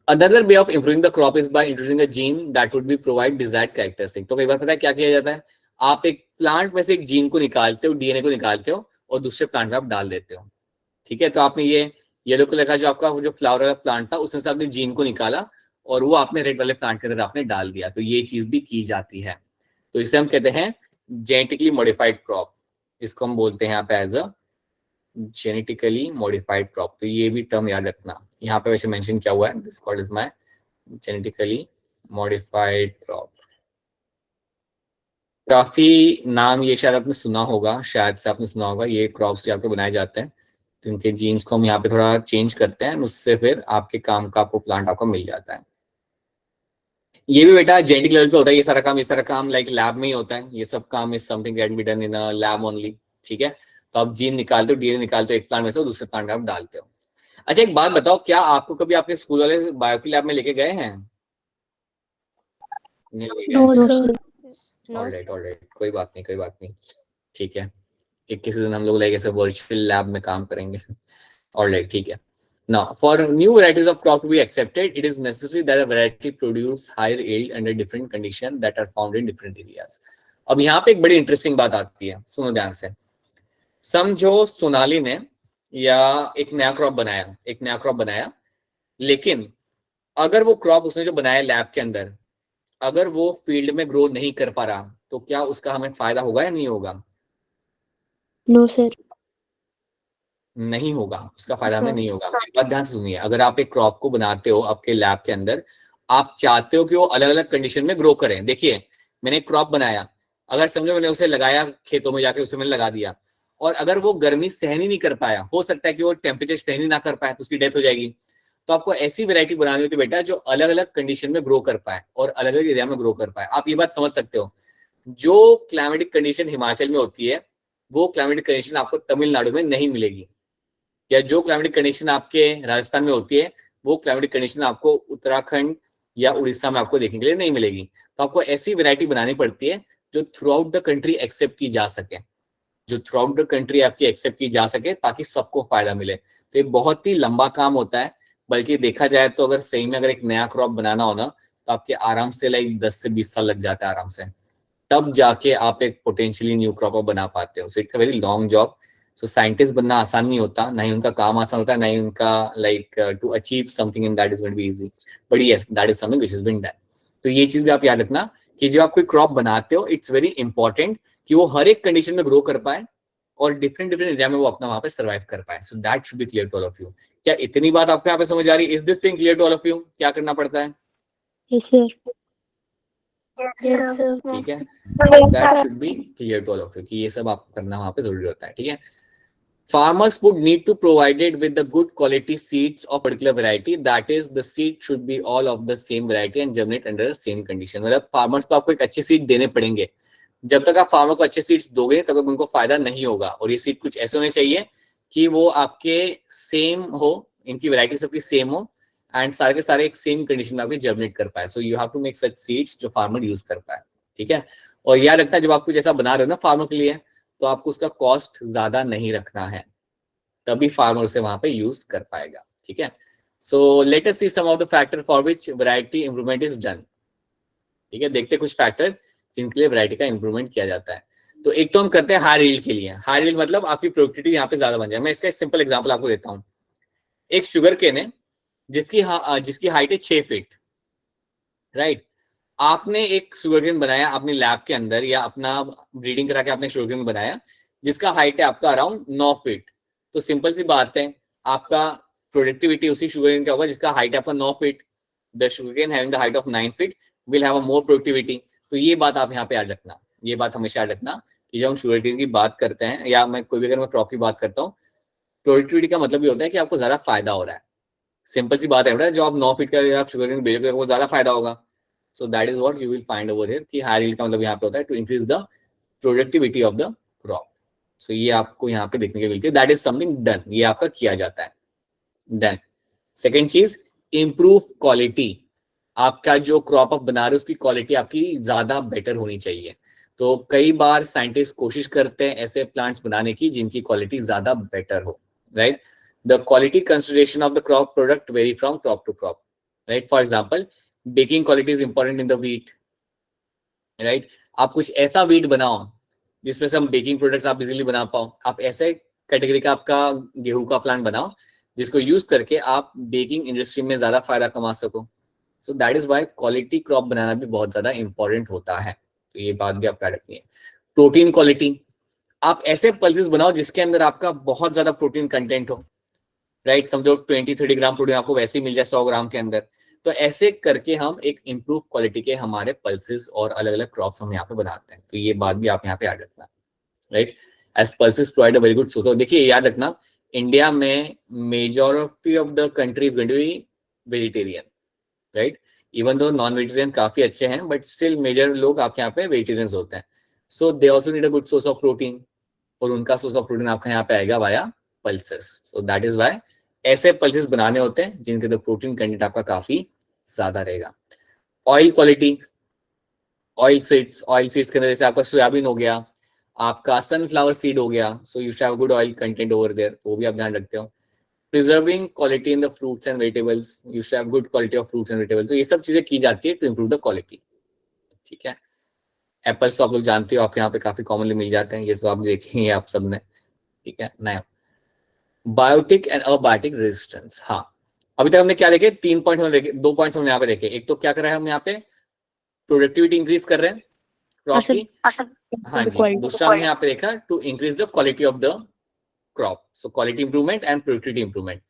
another way of improving the crop is by introducing a gene that would be provide desired characteristic। तो कई बार पता है क्या किया जाता है, आप एक प्लांट में से एक जीन को निकालते हो, डीएनए को निकालते हो, और दूसरे प्लांट में आप डाल देते हो। ठीक है, तो आपने ये येलो कलर का जो आपका जो फ्लावर वाला प्लांट था, उसमें से आपने जीन को निकाला और वो आपने रेड वाले प्लांट के अंदर आपने डाल दिया। तो ये चीज भी की जाती है। तो इसे हम कहते हैं जेनेटिकली मॉडिफाइड क्रॉप, इसको हम बोलते हैं यहाँ पे as a genetically modified crop. तो ये भी टर्म याद रखना, यहाँ पे वैसे मेंशन किया हुआ है, this called is my genetically modified crop. काफी नाम ये शायद आपने सुना होगा, शायद से आपने सुना होगा, ये क्रॉप्स जो आपके बनाए जाते हैं, तो इनके जीन्स को हम यहाँ पे थोड़ा चेंज करते हैं, उससे फिर आपके काम का आपको प्लांट आपको मिल जाता है। ये भी बेटा जेनेटिक लेवल पे होता है, ये सारा काम लाइक लैब में ही होता है, ये सब काम is something that be done in a lab only, ठीक है। तो आप जीन निकालते हो, डीएनए निकालते हो एक प्लांट में से, दूसरे प्लांट में आप डालते हो। अच्छा एक बात बताओ, क्या आपको कभी आपके स्कूल वाले बायो की लैब में लेके गए हैं? नहीं लेके गए? No, sir. ऑलराइट, कोई बात नहीं, ठीक है। कि किसी दिन हम लोग लाइक ऐसे वर्चुअल लैब में काम करेंगे। ऑलराइट, ठीक है। Now, for new varieties of crop to be accepted, it is necessary that a variety produce higher yield under different conditions that are found in different areas. अब यहाँ पे एक बड़ी इंटरेस्टिंग बात आती है, सुनो ध्यान से। समझो सोनाली ने या एक नया क्रॉप बनाया, लेकिन अगर वो क्रॉप उसने जो बनाया लैब के अंदर, अगर वो फील्ड में ग्रो नहीं कर पा रहा, तो क्या उसका हमें फायदा होगा या नहीं होगा? No, sir. नहीं होगा, उसका फायदा हमें नहीं होगा। मेरी बात ध्यान से सुनिए, अगर आप एक क्रॉप को बनाते हो आपके लैब के अंदर, आप चाहते हो कि वो अलग अलग कंडीशन में ग्रो करें। देखिए मैंने एक क्रॉप बनाया, अगर समझो मैंने उसे लगाया खेतों में जाके, उसे मैंने लगा दिया, और अगर वो गर्मी सहन ही नहीं कर पाया, हो सकता है कि वो टेम्परेचर सहन ही ना कर पाए, तो उसकी डेथ हो जाएगी। तो आपको ऐसी वेरायटी बनानी होती है बेटा जो अलग अलग कंडीशन में ग्रो कर पाए और अलग अलग एरिया में ग्रो कर पाए। आप ये बात समझ सकते हो, जो क्लाइमेटिक कंडीशन हिमाचल में होती है, वो क्लाइमेटिक कंडीशन आपको तमिलनाडु में नहीं मिलेगी, या जो क्लाइमेटिक कंडीशन आपके राजस्थान में होती है, वो क्लाइमेटिक कंडीशन आपको उत्तराखंड या उड़ीसा में आपको देखने के लिए नहीं मिलेगी। तो आपको ऐसी वैरायटी बनानी पड़ती है जो through out the country accept की जा सके, ताकि सबको फायदा मिले। तो ये बहुत ही लंबा काम होता है, बल्कि देखा जाए तो अगर सही में अगर एक नया क्रॉप बनाना हो ना, तो आपके आराम से लाइक 10 से 20 साल लग जाता है आराम से, तब जाके आप एक पोटेंशियली न्यू क्रॉप बना पाते हो। So it's a very long job. So scientist बनना आसान नहीं होता, ना ही उनका काम आसान होता है, ना ही उनका like to achieve something in that is going to be easy, but yes that is something which is been done. तो ये चीज भी आप याद रखना कि जब आप कोई क्रॉप बनाते हो, इट्स वेरी इंपॉर्टेंट कि वो हर एक कंडीशन में ग्रो कर पाए और डिफरेंट एरिया में वो अपना वहां पे सर्वाइव कर पाए। So that should be clear to all of you. क्या इतनी बात आपको यहाँ पे समझ आ रही है? Is this thing clear to all of you? क्या करना पड़ता है? Yes, sir. Yes, sir. ठीक है, Yes, that sir. Should be clear to all of you कि ये सब आपको करना वहां पे जरूरी होता है, ठीक है। Farmers would need to provided with the good quality seeds of particular variety. That is, the seed should be all of the same variety and germinate under the same condition. मतलब फार्मर्स को आपको एक अच्छे seed देने पड़ेंगे। जब तक आप फार्मर को अच्छे सीड्स दोगे तब तक उनको फायदा नहीं होगा। और ये सीड कुछ ऐसे होने चाहिए कि वो आपके सेम हो, इनकी वैरायटी सबकी सेम हो, एंड सारे के सारे एक सेम कंडीशन में आपके जर्मिनेट कर पाए। So you have to make such seeds जो फार्मर यूज कर पाए, ठीक है। और याद रखना, जब आप कुछ ऐसा बना रहे हो ना फार्मर के लिए, तो आपको उसका कॉस्ट ज्यादा नहीं रखना है, तभी फार्मर उसे वहां पे यूज कर पाएगा, ठीक है। So let us see some of the factor for which variety improvement is done, ठीक है। देखते कुछ फैक्टर जिनके लिए वैरायटी का इंप्रूवमेंट किया जाता है। तो एक तो हम करते हैं हाई यील्ड के लिए। हाई यील्ड मतलब आपकी प्रोडक्टिविटी यहाँ पे ज्यादा बन जाए। मैं इसका एक सिंपल एग्जांपल आपको देता हूँ। एक शुगर केन है जिसकी हाइट है 6 फीट, राइट। आपने एक शुगर केन बनाया अपने लैब के अंदर, या अपना ब्रीडिंग करा के आपने शुगर केन बनाया जिसका हाइट है आपका अराउंड 9 फीट। तो सिंपल सी बात है, आपका प्रोडक्टिविटी उसी शुगर केन का होगा जिसका हाइट है आपका 9 feet. The sugar cane having the height of 9 feet will have a more productivity. तो ये बात आप यहाँ पे याद रखना, ये बात हमेशा याद रखना कि जब हम शुगर केन की बात करते हैं, या मैं कोई भी अगर मैं क्रॉप की बात करता हूँ, प्रोडक्टिविटी का मतलब ये होता है कि आपको ज्यादा फायदा हो रहा है। सिंपल सी बात है बेटा, जो आप 9 फीट का आप शुगर केन बेचोगे वो ज्यादा फायदा होगा। So that is what you will find over here कि हाई यील्ड का मतलब यहाँ पे होता है to increase the productivity of the crop. So ये आपको यहाँ पे देखने को मिलती है, दैट इज समथिंग डन, ये आपका किया जाता है। देन सेकेंड चीज, इंप्रूव क्वालिटी। आपका जो क्रॉप आप बना रहे हो उसकी क्वालिटी आपकी ज्यादा बेटर होनी चाहिए। तो कई बार साइंटिस्ट कोशिश करते हैं ऐसे प्लांट्स बनाने की जिनकी क्वालिटी ज्यादा बेटर हो, right. The quality consideration of the crop product vary from crop to crop, right. For example, baking quality is important in the wheat, right. आप कुछ ऐसा व्हीट बनाओ जिसमें से हम बेकिंग प्रोडक्ट्स आप इजीली बना पाओ। आप ऐसे कैटेगरी का आपका गेहूं का प्लांट बनाओ जिसको यूज करके आप बेकिंग इंडस्ट्री में ज्यादा फायदा कमा सको। So that is why quality crop बनाना भी बहुत ज्यादा इंपॉर्टेंट होता है। तो ये बात भी आपको याद रखनी है। प्रोटीन क्वालिटी, आप ऐसे पल्सेस बनाओ जिसके अंदर आपका बहुत ज्यादा प्रोटीन कंटेंट हो, राइट। समझो 20-30 ग्राम प्रोटीन आपको वैसे ही मिल जाए 100 ग्राम के अंदर। तो ऐसे करके हम एक इम्प्रूव क्वालिटी के हमारे पल्सेस और अलग अलग क्रॉप्स हम यहाँ पे बनाते हैं। तो ये बात भी आप यहाँ पे याद रखना, right. As pulses provide a very good source. देखिए याद रखना, इंडिया में majority of the country is going to be vegetarian, right. Even though non vegetarian काफी अच्छे हैं, बट स्टिल मेजर लोग आपके यहाँ पे वेजिटेरियंस होते हैं। So they also need a good source of protein, और उनका सोर्स ऑफ प्रोटीन आपका यहाँ पे आएगा via pulses. So that is why ऐसे पल्सेस बनाने होते हैं जिनके अंदर प्रोटीन कंटेंट आपका काफी ज्यादा रहेगा। ऑयल क्वालिटी, ऑयल सीड्स के अंदर जैसे आपका सोयाबीन हो गया, आपका सनफ्लावर सीड हो गया, so you should have good oil content over there, तो वो भी आप ध्यान रखते हो। Preserving quality in the fruits and vegetables, you should have good quality of fruits and vegetables. तो ये सब चीजें की जाती है टू इंप्रूव द क्वालिटी, ठीक है। एप्पल्स तो आप लोग जानते हो, आपके यहाँ पे काफी कॉमनली मिल जाते हैं, ये सब आप देखेंगे आप सबने, ठीक है। नया बायोटिक एंड अबायोटिक रेजिस्टेंस, हाँ अभी तक हमने क्या देखे, 3 पॉइंट हमने देखे, 2 पॉइंट्स हमने यहाँ पे देखे। एक तो क्या कर रहे हैं हम यहाँ पे, प्रोडक्टिविटी इंक्रीज कर रहे हैं क्रॉप की, हाँ जी। दूसरा हमने यहाँ पे देखा to increase the quality of the crop, so quality improvement and productivity improvement.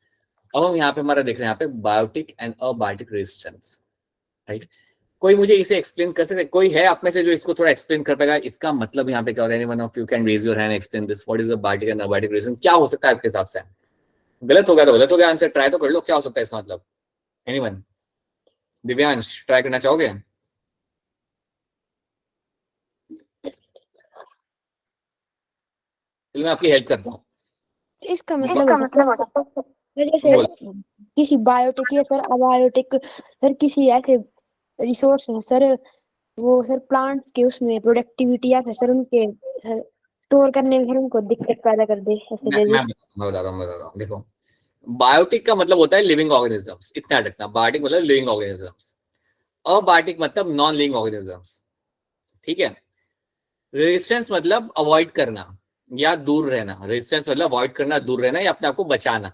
अब हम यहाँ पे हमारा देख रहे हैं यहाँ पे biotic and abiotic resistance, right. कोई मुझे इसे एक्सप्लेन कर सकते, कोई है आप में से जो इसको थोड़ा एक्सप्लेन कर पाएगा, इसका मतलब यहाँ पे क्या होता है? Anyone of you can raise your hand, explain this, what is the biotic and abiotic resistance, क्या हो सकता है आपके हिसाब से? गलत हो गया तो गलत हो गया, आंसर ट्राई तो कर लो, क्या हो सकता है इसका मतलब? एनीवन? दिव्यांश ट्राई करना चाहोगे? मैं आपकी हेल्प करता हूँ। इसका मतलब जैसे किसी बायोटिक या सर अबायोटिक सर किसी ऐसे रिसोर्स है सर, वो सर प्लांट्स के उसमें प्रोडक्टिविटी या फिर सर उनके स्टोर करने में उनको दिक्कत पैदा कर दे ऐसे। मैं बताता हूँ। देखो, बायोटिक का मतलब होता है लिविंग ऑर्गेनिजम्स, इतना रखना। बायोटिक मतलब लिविंग ऑर्गेनिजम्स, अबायोटिक मतलब नॉन लिविंग ऑर्गेनिजम्स, ठीक है। रेजिस्टेंस मतलब अवॉइड करना या दूर रहना, रेजिस्टेंस मतलब अवॉइड करना, दूर रहना या अपने आप को बचाना।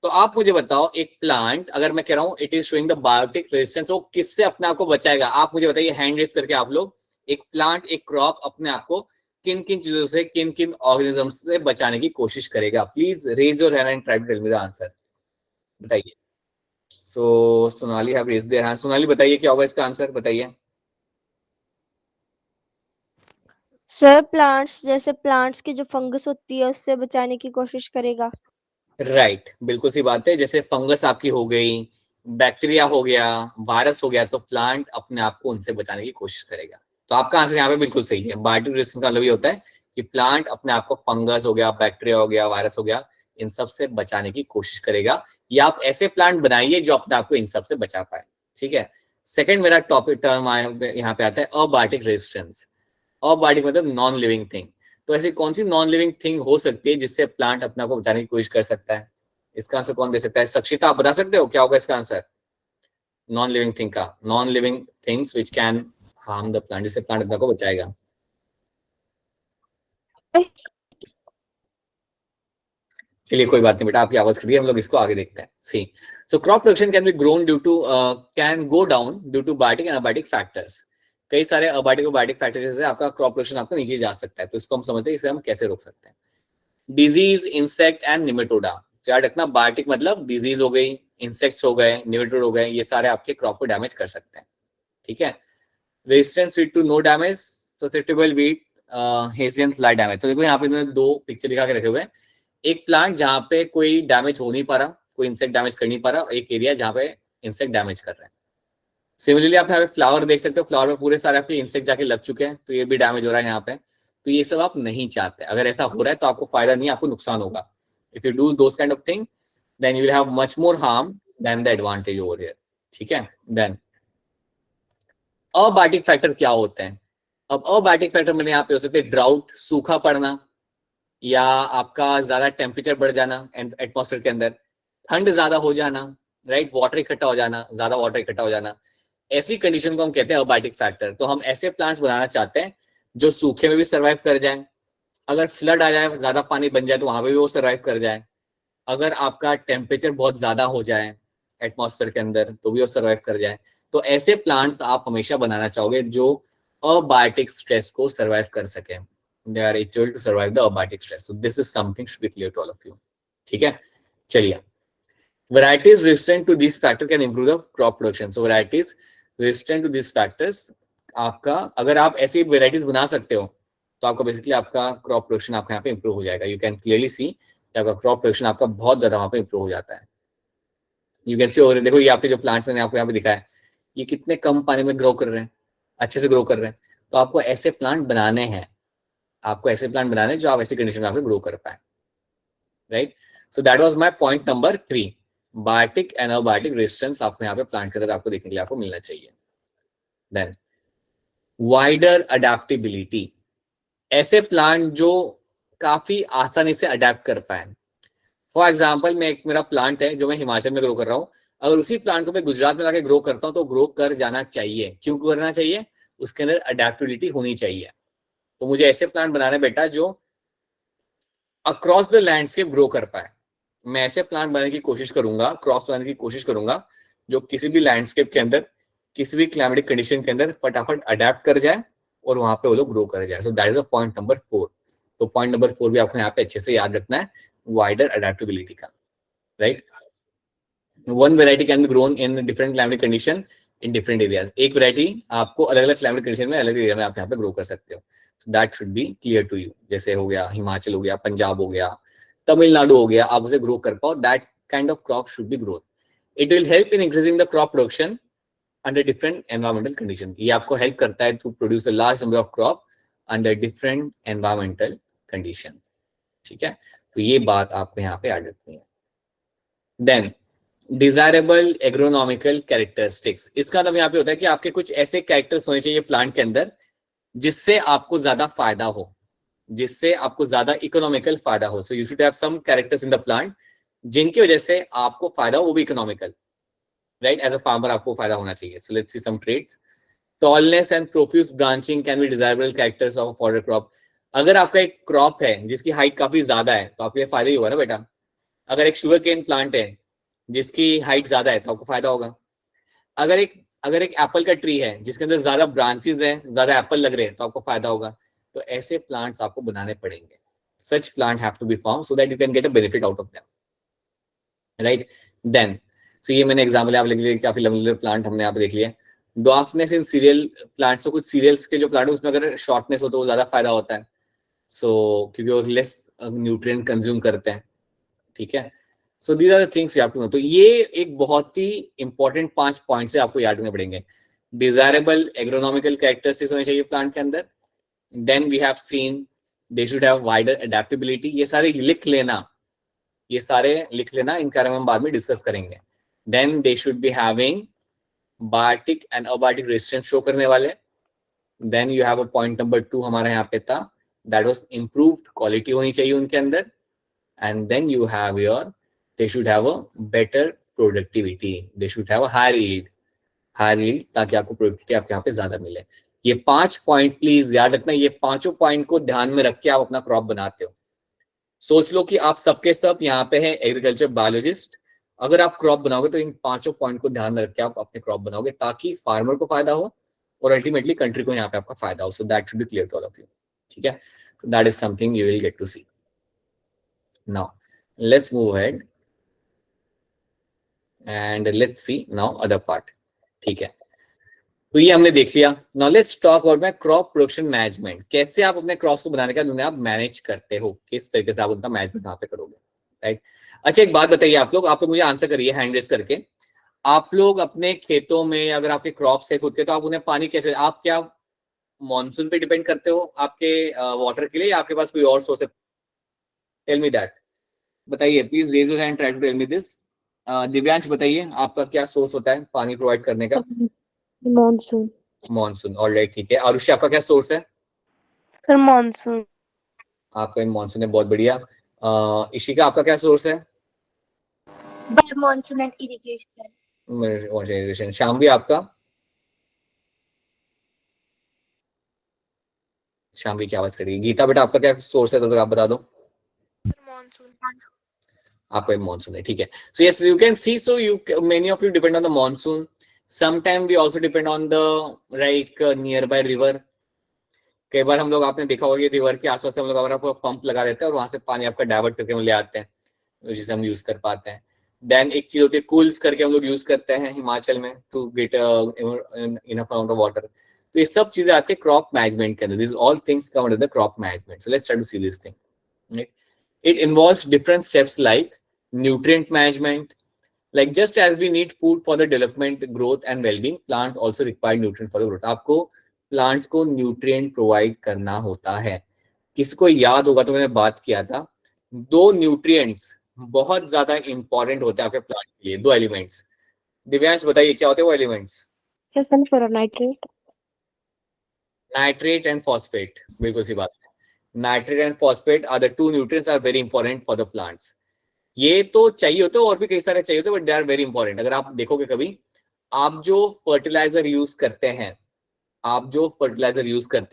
तो आप मुझे बताओ, एक प्लांट अगर मैं कह रहा हूँ it is showing the biotic resistance, वो किससे अपने आप को बचाएगा? आप मुझे बताइए हैंड रेज करके आप लोग, एक प्लांट, एक क्रॉप अपने आप को किन किन चीजों से, किन किन ऑर्गेनिजम्स से बचाने की कोशिश करेगा? Please raise your hand and try to tell me the answer, बताइए। So Sonali have raised their hand. Sonali बताइए क्या होगा इसका आंसर, बताइए। सर प्लांट्स, जैसे प्लांट्स की जो फंगस होती है उससे बचाने की कोशिश करेगा। राइट, बिल्कुल सी बात है। जैसे फंगस आपकी हो गई, बैक्टीरिया हो गया, वायरस हो गया, तो प्लांट अपने आप को उनसे बचाने की कोशिश करेगा। तो आपका आंसर यहाँ पे बिल्कुल सही है। बायोटिक रेजिस्टेंस का मतलब ये होता है कि प्लांट अपने आप को फंगस हो गया, बैक्टीरिया हो गया, वायरस हो गया, इन सब से बचाने की कोशिश करेगा। या आप ऐसे प्लांट बनाइए जो अपने आप को इन सब से बचा पाए, ठीक है। सेकेंड मेरा टॉपिक टर्म यहाँ पे आता है अबायोटिक रेजिस्टेंस। अबायोटिक मतलब नॉन लिविंग थिंग। तो ऐसी कौन सी नॉन लिविंग थिंग हो सकती है जिससे प्लांट अपने आप को बचाने की कोशिश कर सकता है? इसका आंसर कौन दे सकता है? सक्षिता आप बता सकते हो क्या होगा इसका आंसर? नॉन लिविंग थिंग का, non living things which can harm the plant, जिससे प्लांट अपने को बचाएगा। चलिए कोई बात नहीं बेटा, आपकी आवाज खड़ी है, हम लोग इसको आगे देखते हैं। See, so crop production can be grown due to, can go down due to biotic and abiotic factors. कई सारे अबायोटिक और बायोटिक फैक्टर्स से आपका क्रॉप प्रोडक्शन आपका नीचे जा सकता है। तो इसको हम समझते हैं, इसे हम कैसे रोक सकते हैं। Disease, insect and Nematoda. याद रखना, बायोटिक मतलब डिजीज हो गई, इंसेक्ट्स हो गए, निमेटोड हो गए, ये सारे आपके क्रॉप को डैमेज कर सकते हैं, ठीक है। Resistance wheat to no damage, susceptible wheat, Hessian fly damage. तो देखो यहाँ पे मैंने 2 पिक्चर दिखा के रखे हुए हैं। एक प्लांट जहाँ पे कोई डैमेज हो नहीं पा रहा, कोई इंसेक्ट डैमेज कर नहीं पा रहा, एक एरिया जहाँ पे इंसेक्ट डैमेज कर रहे हैं। सिमिलरली आप यहाँ पे फ्लावर देख सकते हो, फ्लावर में पूरे सारे आपके इंसेक्ट जाके लग चुके हैं, तो ये भी डैमेज हो रहा है यहाँ पे। तो ये सब आप नहीं चाहते। अगर ऐसा हो रहा है तो आपको फायदा नहीं, आपको नुकसान होगा। If you do those kind of thing then you will have much more harm than the advantage over here, ठीक है। देन अबायोटिक फैक्टर क्या होते हैं? अब अबायोटिक फैक्टर मैंने यहाँ पे हो सकते हैं ड्राउट, सूखा पड़ना, या आपका ज्यादा टेम्परेचर बढ़ जाना एटमॉस्फेयर के अंदर, ठंड ज्यादा हो जाना, राइट, वाटर इकट्ठा हो जाना, ज्यादा वाटर इकट्ठा हो जाना, ऐसी कंडीशन को हम कहते हैं अबायोटिक फैक्टर। तो हम ऐसे प्लांट्स बनाना चाहते हैं जो सूखे में भी सर्वाइव कर जाए, अगर फ्लड आ जाए, ज्यादा पानी बन जाए तो वहां पे भी वो सर्वाइव कर जाए, अगर आपका टेम्परेचर बहुत ज्यादा हो जाए एटमॉस्फेयर के अंदर तो भी वो सर्वाइव कर जाए। तो ऐसे प्लांट्स आप हमेशा बनाना चाहोगे जो अबायोटिक स्ट्रेस को सर्वाइव कर सके, they are able to survive the abiotic stress. So this is something should be clear to all of you. ठीक है, चलिए. Varieties resistant to these factors can improve the crop production. So varieties resistant to these factors, आपका अगर आप ऐसी varieties बना सकते हो तो आपका बेसिकली आपका क्रॉप प्रोडक्शन आपका यहाँ पे इंप्रूव हो जाएगा. यू कैन क्लियरली सी कि आपका क्रॉप प्रोडक्शन आपका बहुत ज्यादा वहाँ पे इंप्रूव हो जाता है. यू कैन सी ओवर, देखो ये आपके जो प्लांट्स मैंने आपको यहाँ पे दिखाया है, ये कितने कम पानी में ग्रो कर रहे हैं, अच्छे से ग्रो कर रहे हैं. तो आपको ऐसे प्लांट बनाने हैं, आपको ऐसे प्लांट बनाने हैं जो आप ऐसी कंडीशन में आपको ग्रो कर पाए. Right, so that was my point number 3. Biotic and abiotic resistance आपको यहाँ पे प्लांट के अंदर आपको देखने के लिए आपको मिलना चाहिए. देन वाइडर अडेप्टेबिलिटी, ऐसे प्लांट जो काफी आसानी से अडेप्ट कर पाए. फॉर एग्जांपल मेरा प्लांट है जो मैं हिमाचल में ग्रो कर रहा हूँ, अगर उसी प्लांट को मैं गुजरात में लाके ग्रो करता हूँ तो ग्रो कर जाना चाहिए. क्यों करना चाहिए? उसके अंदर अडेप्टेबिलिटी होनी चाहिए. तो मुझे ऐसे प्लांट बनाना है बेटा जो अक्रॉस द लैंडस्केप ग्रो कर पाए. मैं ऐसे प्लांट बनाने की कोशिश करूंगा, क्रॉप्स बनाने की कोशिश करूंगा जो किसी भी लैंडस्केप के अंदर, किसी भी क्लाइमेटिक कंडीशन के अंदर फटाफट अडेप्ट कर जाए और वहां पे वो लोग ग्रो कर जाए. सो that is the point number 4. तो पॉइंट नंबर 4 भी आपको यहाँ पे अच्छे से याद रखना है, वाइडर अडेप्टेबिलिटी का. Right, one variety can be grown in different climatic condition in different areas. एक वेराइटी आपको अलग अलग क्लाइमेटिक कंडीशन में अलग एरिया में आप यहाँ पे ग्रो कर सकते हो. That should be clear to you. जैसे हो गया हिमाचल, हो गया पंजाब, हो गया तमिलनाडु, हो गया, आप उसे ग्रो कर पाओ. That kind of crop should be growth. It will help in increasing the crop production under different environmental condition. ये आपको हेल्प करता है to produce a large number of crop under different environmental condition. ठीक है, तो ये बात आपको यहाँ पे याद रखनी है. देन डिजायरेबल एग्रोनॉमिकल कैरेक्टरिस्टिक्स, इसका मतलब यहाँ पे होता है कि आपके कुछ ऐसे कैरेक्टर्स होने चाहिए प्लांट के अंदर जिससे आपको ज्यादा फायदा हो, जिससे आपको ज्यादा इकोनॉमिकल फायदा हो. So you should have some characters in the plant जिनकी वजह से आपको फायदा हो, वो भी economical. Right, as a farmer आपको फायदा होना चाहिए. So let's see some traits. Tallness and profuse branching can be desirable characters of fodder crop. अगर आपका एक क्रॉप है जिसकी हाइट काफी ज्यादा है तो आपके लिए फायदा ही होगा ना बेटा. अगर एक शुगर केन प्लांट है जिसकी हाइट ज्यादा है तो आपको फायदा होगा. अगर एक एप्पल का ट्री है जिसके अंदर ज्यादा ब्रांचेस हैं, ज्यादा एप्पल लग रहे हैं तो आपको फायदा होगा. तो ऐसे प्लांट्स आपको बनाने पड़ेंगे. Such plant have to be form so that you can get a benefit out of them. Right, then so ये मैंने एग्जांपल आप लिख लिया, काफी लंबे प्लांट हमने यहाँ पे देख लिया. ड्वार्फनेस इन सीरियल प्लांट्स, तो कुछ सीरियल्स के जो प्लांट है उसमें अगर शॉर्टनेस हो तो वो ज्यादा फायदा होता है. सो क्योंकि वो लेस न्यूट्रिएंट कंज्यूम करते हैं. ठीक है, so these are the things you have to know. तो ये एक बहुत ही इंपॉर्टेंट 5 पॉइंट्स आपको याद रखने पड़ेंगे. डिजायरेबल एग्रोनॉमिकल कैरेक्टरिस्टिक्स होने चाहिए प्लांट के अंदर. Then we have seen they should have wider adaptability. ये सारे लिख लेना, ये सारे लिख लेना, इनके बारे में हम बाद में डिस्कस करेंगे. Then they should be having biotic and abiotic resistance show करने वाले. Then you have a point number 2 हमारा यहाँ पे था, दैट वाज इंप्रूव्ड क्वालिटी होनी चाहिए उनके अंदर. And then you have your they should have a better productivity, they should have a higher yield ताकि आपको प्रोडक्टिविटी आपके यहाँ पे ज्यादा मिले. ये 5 पॉइंट प्लीज याद रखना. ये पांचों पॉइंट को ध्यान में रख के आप अपना क्रॉप बनाते हो. सोच लो कि आप सबके सब यहाँ पे हैं एग्रीकल्चर बायोलॉजिस्ट. अगर आप क्रॉप बनाओगे तो इन 5 पॉइंट को ध्यान में रख के आप अपने क्रॉप बनाओगे ताकि फार्मर को फायदा हो और अल्टीमेटली कंट्री को यहाँ पे आपका फायदा हो. So that should be clear to all of you. ठीक है, that is something you will get to see. Now let's move ahead and let's see now other part. ठीक है, तो ये हमने देख लिया. now let's talk about my crop production management. कैसे आप अपने क्रॉप्स को बनाने का उन्हें आप मैनेज करते हो, किस तरीके से आप उनका मैनेजमेंट यहाँ पे करोगे. राइट, अच्छा एक बात बताइए आप लोग मुझे आंसर करिए हैंड रेज करके. आप लोग अपने खेतों में अगर आपके क्रॉप्स है खुद के तो आप उन्हें पानी कैसे, आप क्या मॉनसून पे डिपेंड करते हो आपके वाटर के लिए या आपके पास कोई और सोर्स है? टेल मी दैट, बताइए please. Raise your hand, try to tell me this. Divyansh बताइए आपका क्या सोर्स होता है पानी प्रोवाइड करने का? मॉनसून. ऑलराइट, ठीक है. आरुषि आपका क्या सोर्स है? Sir monsoon. आपका मॉनसून है, बहुत बढ़िया. इशिका आपका क्या सोर्स है? Monsoon and irrigation. शाम्भी आपका? शाम्भी की आवाज करिए. गीता बेटा आपका क्या सोर्स है तो आप बता दो. मॉनसून. आपका मॉनसून है, ठीक है. So yes you can see, so you many of you depend on the monsoon. Sometime we also depend on the like near by river. कई बार हम लोग, आपने देखा होगा कि रिवर के आसपास हम लोग हमारा पंप लगा देते हैं और वहां से पानी आपका डाइवर्ट करके हम ले आते हैं, जिसे हम यूज कर पाते हैं। देन एक चीज होती है कूल्स करके हम लोग यूज करते हैं हिमाचल में to get enough amount of water. तो ये सब चीजें आती है क्रॉप मैनेजमेंट के अंदर। This all things come under the crop management. So let's try to see this thing, right? It involves different steps like nutrient management. Like just as we need food for the development, growth and well-being, plant also require nutrient for the growth. आपको plants को nutrient provide करना होता है। किसको याद होगा तो मैंने बात किया था, 2 nutrients बहुत ज्यादा इंपॉर्टेंट होते हैं आपके प्लांट के लिए, 2 एलिमेंट्स। दिव्यांश बताइए क्या होते हैं वो एलिमेंट्स? सल्फर और नाइट्रेट। नाइट्रेट एंड फॉस्फेट, बिल्कुल सी बात है। Nitrate and phosphate are the 2 nutrients are very important for the plants. ये तो चाहिए होते हैं, और भी कई सारे चाहिए होते हैं, but they are very important. अगर आप देखोगे कभी, आप जो फर्टिलाइजर यूज करते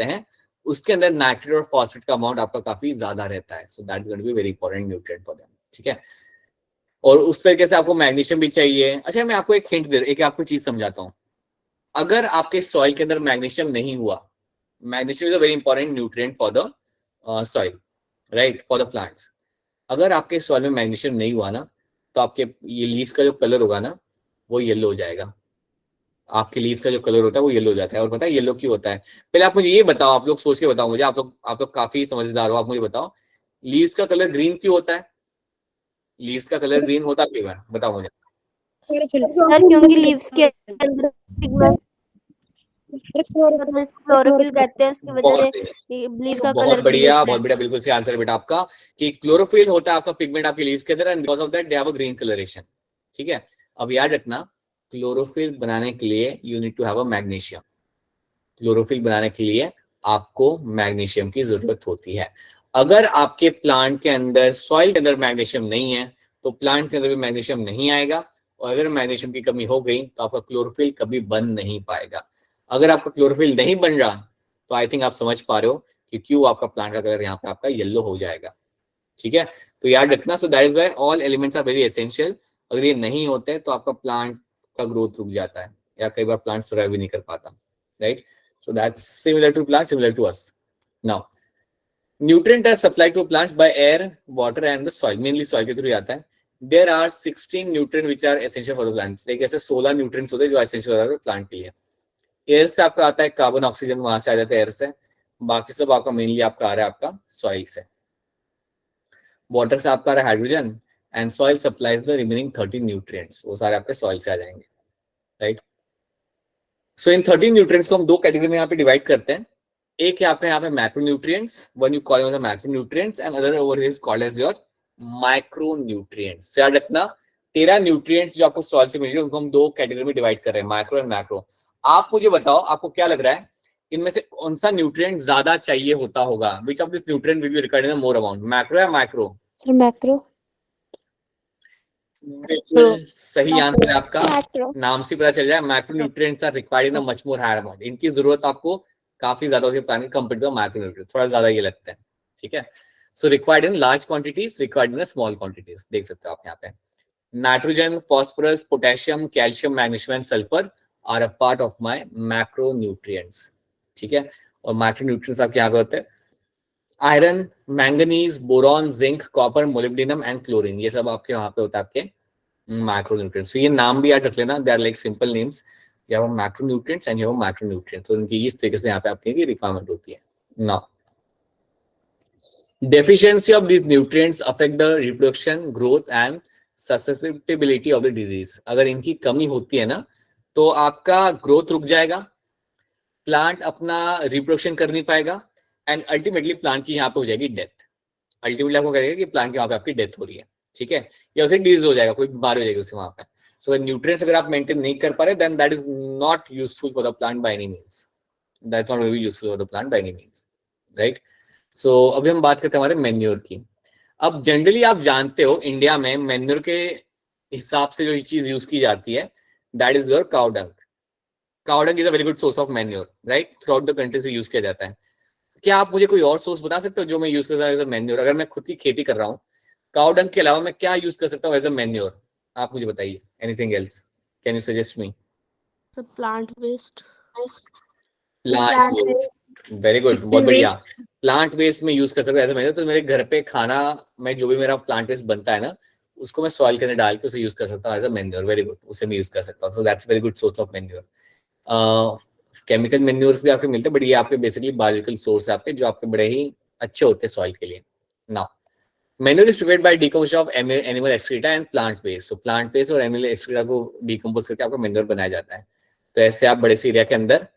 हैं, उसके अंदर नाइट्रेट और फॉस्फेट का अमाउंट आपका काफी ज्यादा रहता है। So that is going to be very important nutrient for them, ठीक है? और उस तरीके से आपको मैग्नीशियम भी चाहिए। अच्छा, मैं आपको एक हिंट दे, एक आपको चीज समझाता हूँ। अगर आपके सॉइल के अंदर मैग्नीशियम नहीं हुआ, magnesium is a very important nutrient for the soil, right, for the plants. अगर आपके सॉइल में मैग्नीशियम नहीं हुआ ना, तो आपके ये लीव्स का जो कलर होगा ना, वो येलो हो जाएगा। आपके लीव्स का जो कलर होता है वो येलो हो जाता है। और पता है येलो क्यों होता है? पहले आप मुझे ये बताओ, आप लोग सोच के बताओ मुझे, आप लोग काफी समझदार हो, आप मुझे बताओ, लीव्स का कलर ग्रीन क्यों होता है? लीव्स का कलर ग्रीन होता क्यों है, बताओ मुझे। सर क्योंकि लीव्स के अंदर पिगमेंट क्लोरोफिल कहते हैं, उसकी वजह बहुत से सही, लीव्स का बहुत कलर ग्रीन बढ़िया, होता बहुत है। बढ़िया, बिल्कुल सही आंसर बेटा आपका, कि क्लोरोफिल होता है आपका पिगमेंट आपके लीव्स के अंदर, and because of that they have a green colouration, ठीक है? अब याद रखना, क्लोरोफिल बनाने के लिए you need to have a magnesium. Chlorophyll बनाने के लिए आपको मैग्नीशियम की जरूरत होती है। अगर आपके प्लांट के अंदर, सॉइल के अंदर मैग्नीशियम नहीं है, तो प्लांट के अंदर भी मैग्नीशियम नहीं आएगा, और अगर मैग्नीशियम की कमी हो गई तो आपका क्लोरोफिल कभी बन नहीं पाएगा। अगर आपका क्लोरोफिल नहीं बन रहा, तो आई थिंक आप समझ पा रहे हो कि क्यों आपका प्लांट का कलर यहाँ पे आपका येलो हो जाएगा, ठीक है? तो याद रखना, so that is why all elements are very essential. अगर ये नहीं होते तो आपका प्लांट का ग्रोथ रुक जाता है, या कई बार प्लांट सर्वाइव भी नहीं कर पाता, right? So that's similar to plants, similar to us. Now, nutrient are supplied to plants by air, water and the soil. Mainly soil के थ्रू आता है। There are 16 nutrients which are essential for the plants. एक ऐसे 16 nutrients होते हैं जो essential होते हैं प्लांट के लिए। एयर से आपका आता है कार्बन, ऑक्सीजन वहां से आ जाता है एयर से। बाकी सब आपका मेनली आपका आ रहा है आपका सॉइल से। वाटर से आपका आ रहा है hydrogen, and soil supplies the remaining 13 nutrients, वो सारे आपके सॉइल से आ जाएंगे, राइट? सो इन 13 न्यूट्रिएंट्स को हम 2 कैटेगरी में यहाँ पे डिवाइड करते हैं। एक है आपका यहाँ पे macronutrients, one you call as macronutrients, and other over is called as your micronutrients. याद रखना, 13 न्यूट्रिएंट्स जो आपको सॉइल से मिल रहे हैं, उनको हम 2 कैटेगरी में डिवाइड कर रहे हैं, माइक्रो एंड मैक्रो। आप मुझे बताओ, आपको क्या लग रहा है, इनमें से कौन सा न्यूट्रिएंट ज्यादा चाहिए होता होगा? Which of this nutrient will be required in more amount, macro या माइक्रो? मैक्रो। बिल्कुल सही आंसर है आपका, नाम से पता चल रहा है, macronutrients are required in a much more higher amount. इनकी जरूरत आपको काफी ज्यादा होती है प्लांट कंपेयर टू मैक्रोन्यूट्रिएंट्स, थोड़ा ज्यादा ये लगता है, ठीक है? सो required in large quantities, required in small quantities. देख सकते हो आप यहाँ पे, nitrogen, phosphorus, potassium, calcium, magnesium and sulphur are a part of my macronutrients, ठीक है? और मैक्रोन्यूट्रिएंट्स आपके यहाँ पे होते हैं iron, manganese, boron, zinc, copper, molybdenum and chlorine. ये सब आपके वहां पे होता है आपके macronutrients. So ये नाम भी याद रख लेना, they are like simple names. You have macronutrients and you have macronutrients. So इनकी इस तरीके से यहाँ पे आपकी रिक्वायरमेंट होती है। Now, deficiency of these nutrients affect the reproduction, growth and susceptibility of the disease. अगर इनकी कमी होती है ना, तो आपका ग्रोथ रुक जाएगा, प्लांट अपना रिप्रोडक्शन कर नहीं पाएगा, एंड अल्टीमेटली प्लांट की यहाँ पे हो जाएगी डेथ। अल्टीमेटली आपको कहेगा कि प्लांट के वहां पे आपकी डेथ हो रही है, ठीक है? या उसे डिजीज हो जाएगा, कोई बीमारी हो जाएगी उसे वहां पे। सो न्यूट्रिएंट्स अगर आप मेंटेन नहीं कर पा रहे, then that is not useful for the plant by any means, that's not very useful for the plant by any means, right? So अभी हम बात करते हैं हमारे मैन्योर की। अब जनरली आप जानते हो इंडिया में मैन्योर के हिसाब से जो चीज यूज की जाती है, that is your cow dung. Cow dung is a very good source of manure, right? Through out the country से यूज किया जाता है। क्या आप मुझे कोई और सोर्स बता सकते हो जो मैं यूज करता हूँ एज अ मैन्योर? अगर मैं खुद की खेती कर रहा हूँ, काउ डंग के अलावा मैं क्या यूज कर सकता हूँ एज अ मैन्योर? आप मुझे बताइए, anything else, can you suggest me? So plant waste. Plant waste, very good, बहुत बढ़िया। प्लांट वेस्ट में यूज कर सकते हो मैंने, तो मेरे घर पे खाना में जो भी मेरा प्लांट वेस्ट बनता है ना, उसको मैं सॉइल के अंदर डाल के उसे यूज कर सकता हूँ as a manure. Very good, उसे मैं यूज कर सकता हूँ। So that's very good source of manure. Chemical manures भी आपके मिलते हैं, बट ये आपके बेसिकली बायोलॉजिकल सोर्स है आपके, जो आपके बड़े ही अच्छे होते हैं सॉइल के लिए। Now manure is prepared by decomposition of animal excreta and plant waste. So plant waste और एनिमल एक्सक्रीटा को डिकम्पोज करके आपका मैन्योर बनाया जाता है। तो ऐसे आप बड़े से एरिया के अंदर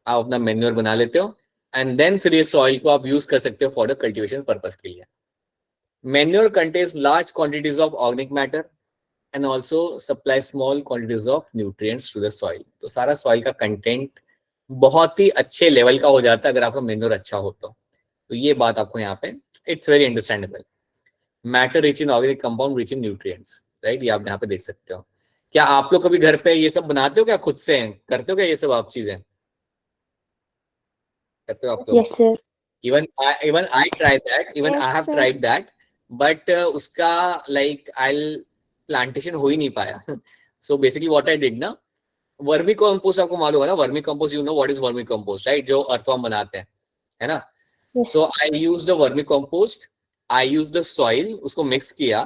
आप अपना मैन्योर बना लेते हो, एंड देन फिर ये सॉइल को आप यूज कर सकते हो फॉर द कल्टीवेशन पर्पस के लिए। Manure contains large quantities of organic matter and also supply small quantities of nutrients to the soil. तो सारा सॉइल का कंटेंट बहुत ही अच्छे लेवल का हो जाता है अगर आपका मैन्योर अच्छा हो तो ये बात आपको यहाँ पे it's very understandable. Matter rich in organic compound rich in nutrients, right, ये आप यहाँ पे देख सकते हो। क्या आप लोग कभी घर पे ये सब बनाते हो क्या, खुद से करते हो क्या ये सब आप चीजें करते हो आप लोग? Yes, sir. even I tried that, even Yes, I have sir. tried that, but उसका like I'll plantation हो ही नहीं पाया। So basically what I did ना, वर्मी कंपोस्ट आपको मालूम है ना, vermi compost, you know what is vermi compost right, जो अर्थवर्म बनाते हैं, है ना। Yes. So I use the vermi compost, I use the soil, उसको मिक्स किया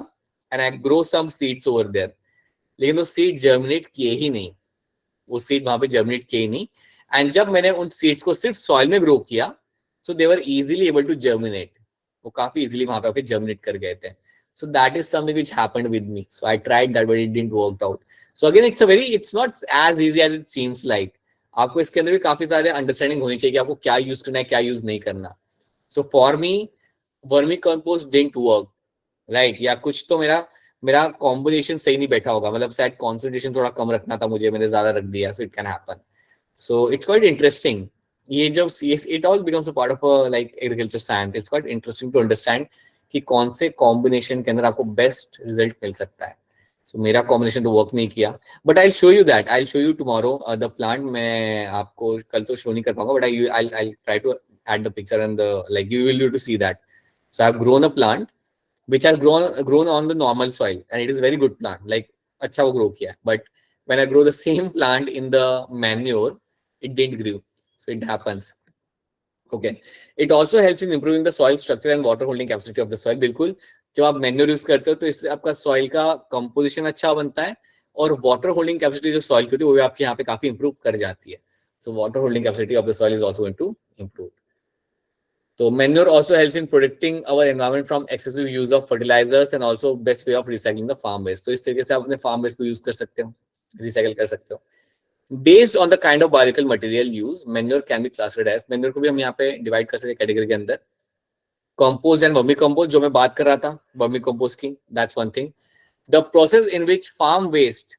and I grow some seeds over there. लेकिन वो सीड जर्मिनेट किए ही नहीं, वो सीड वहां पे जर्मिनेट किए ही नहीं। एंड जब मैंने उन सीड्स को सिर्फ सॉइल में ग्रो किया, सो दे वर इजीली एबल टू जर्मिनेट, वो काफी इजीली वहां पे आके जर्मिनेट कर गए थे। So that is something which happened with me. So I tried that but it didn't work out. So again it's not as easy as it seems like. आपको इसके अंदर भी काफी सारे अंडरस्टैंडिंग होनी चाहिए कि आपको क्या यूज करना है, क्या यूज नहीं करना। So for me vermi compost didn't work, right, या कुछ तो मेरा मेरा कॉम्बिनेशन सही नहीं बैठा होगा, मतलब शायद कॉन्सेंट्रेशन थोड़ा कम रखना था मुझे, मैंने ज्यादा रख दिया, so it can happen. So it's quite interesting. ये जब it all becomes a part of like agriculture science, it's quite interesting to understand कि कौन से कॉम्बिनेशन के अंदर आपको बेस्ट रिजल्ट मिल सकता है। सो मेरा कॉम्बिनेशन तो वर्क नहीं किया, but I show you that, I show you tomorrow the plant. मैं आपको कल तो शो नहीं कर पाऊंगा, but I try to add the picture and the like you will be able to see that. So I've grown a plant which has grown on the normal soil and it is very good plant, like अच्छा वो grow किया, but when I grow the same plant in the manure it didn't grow, so it happens. Okay, it also helps in improving the soil structure and water holding capacity of the soil. बिल्कुल, जब आप manure use करते हो तो इससे आपका soil का composition अच्छा बनता है और वाटर होल्डिंग कैपेसिटी जो सॉइल की होती है वो भी आपके यहाँ पे काफी इंप्रूव कर जाती है। So water holding capacity of the soil is also going to improve. तो manure also helps in protecting our environment from excessive use of fertilizers and also best way of recycling the farm waste. तो इस तरीके से आप अपने farm waste को use कर सकते हो, recycle कर सकते हो। Based on the kind of biological material used, manure can be classified as, manure को भी हम यहाँ पे divide कर सकते हैं category के अंदर। Compost and vermicompost जो मैं बात कर रहा था vermicompost की, that's one thing. The process in which farm waste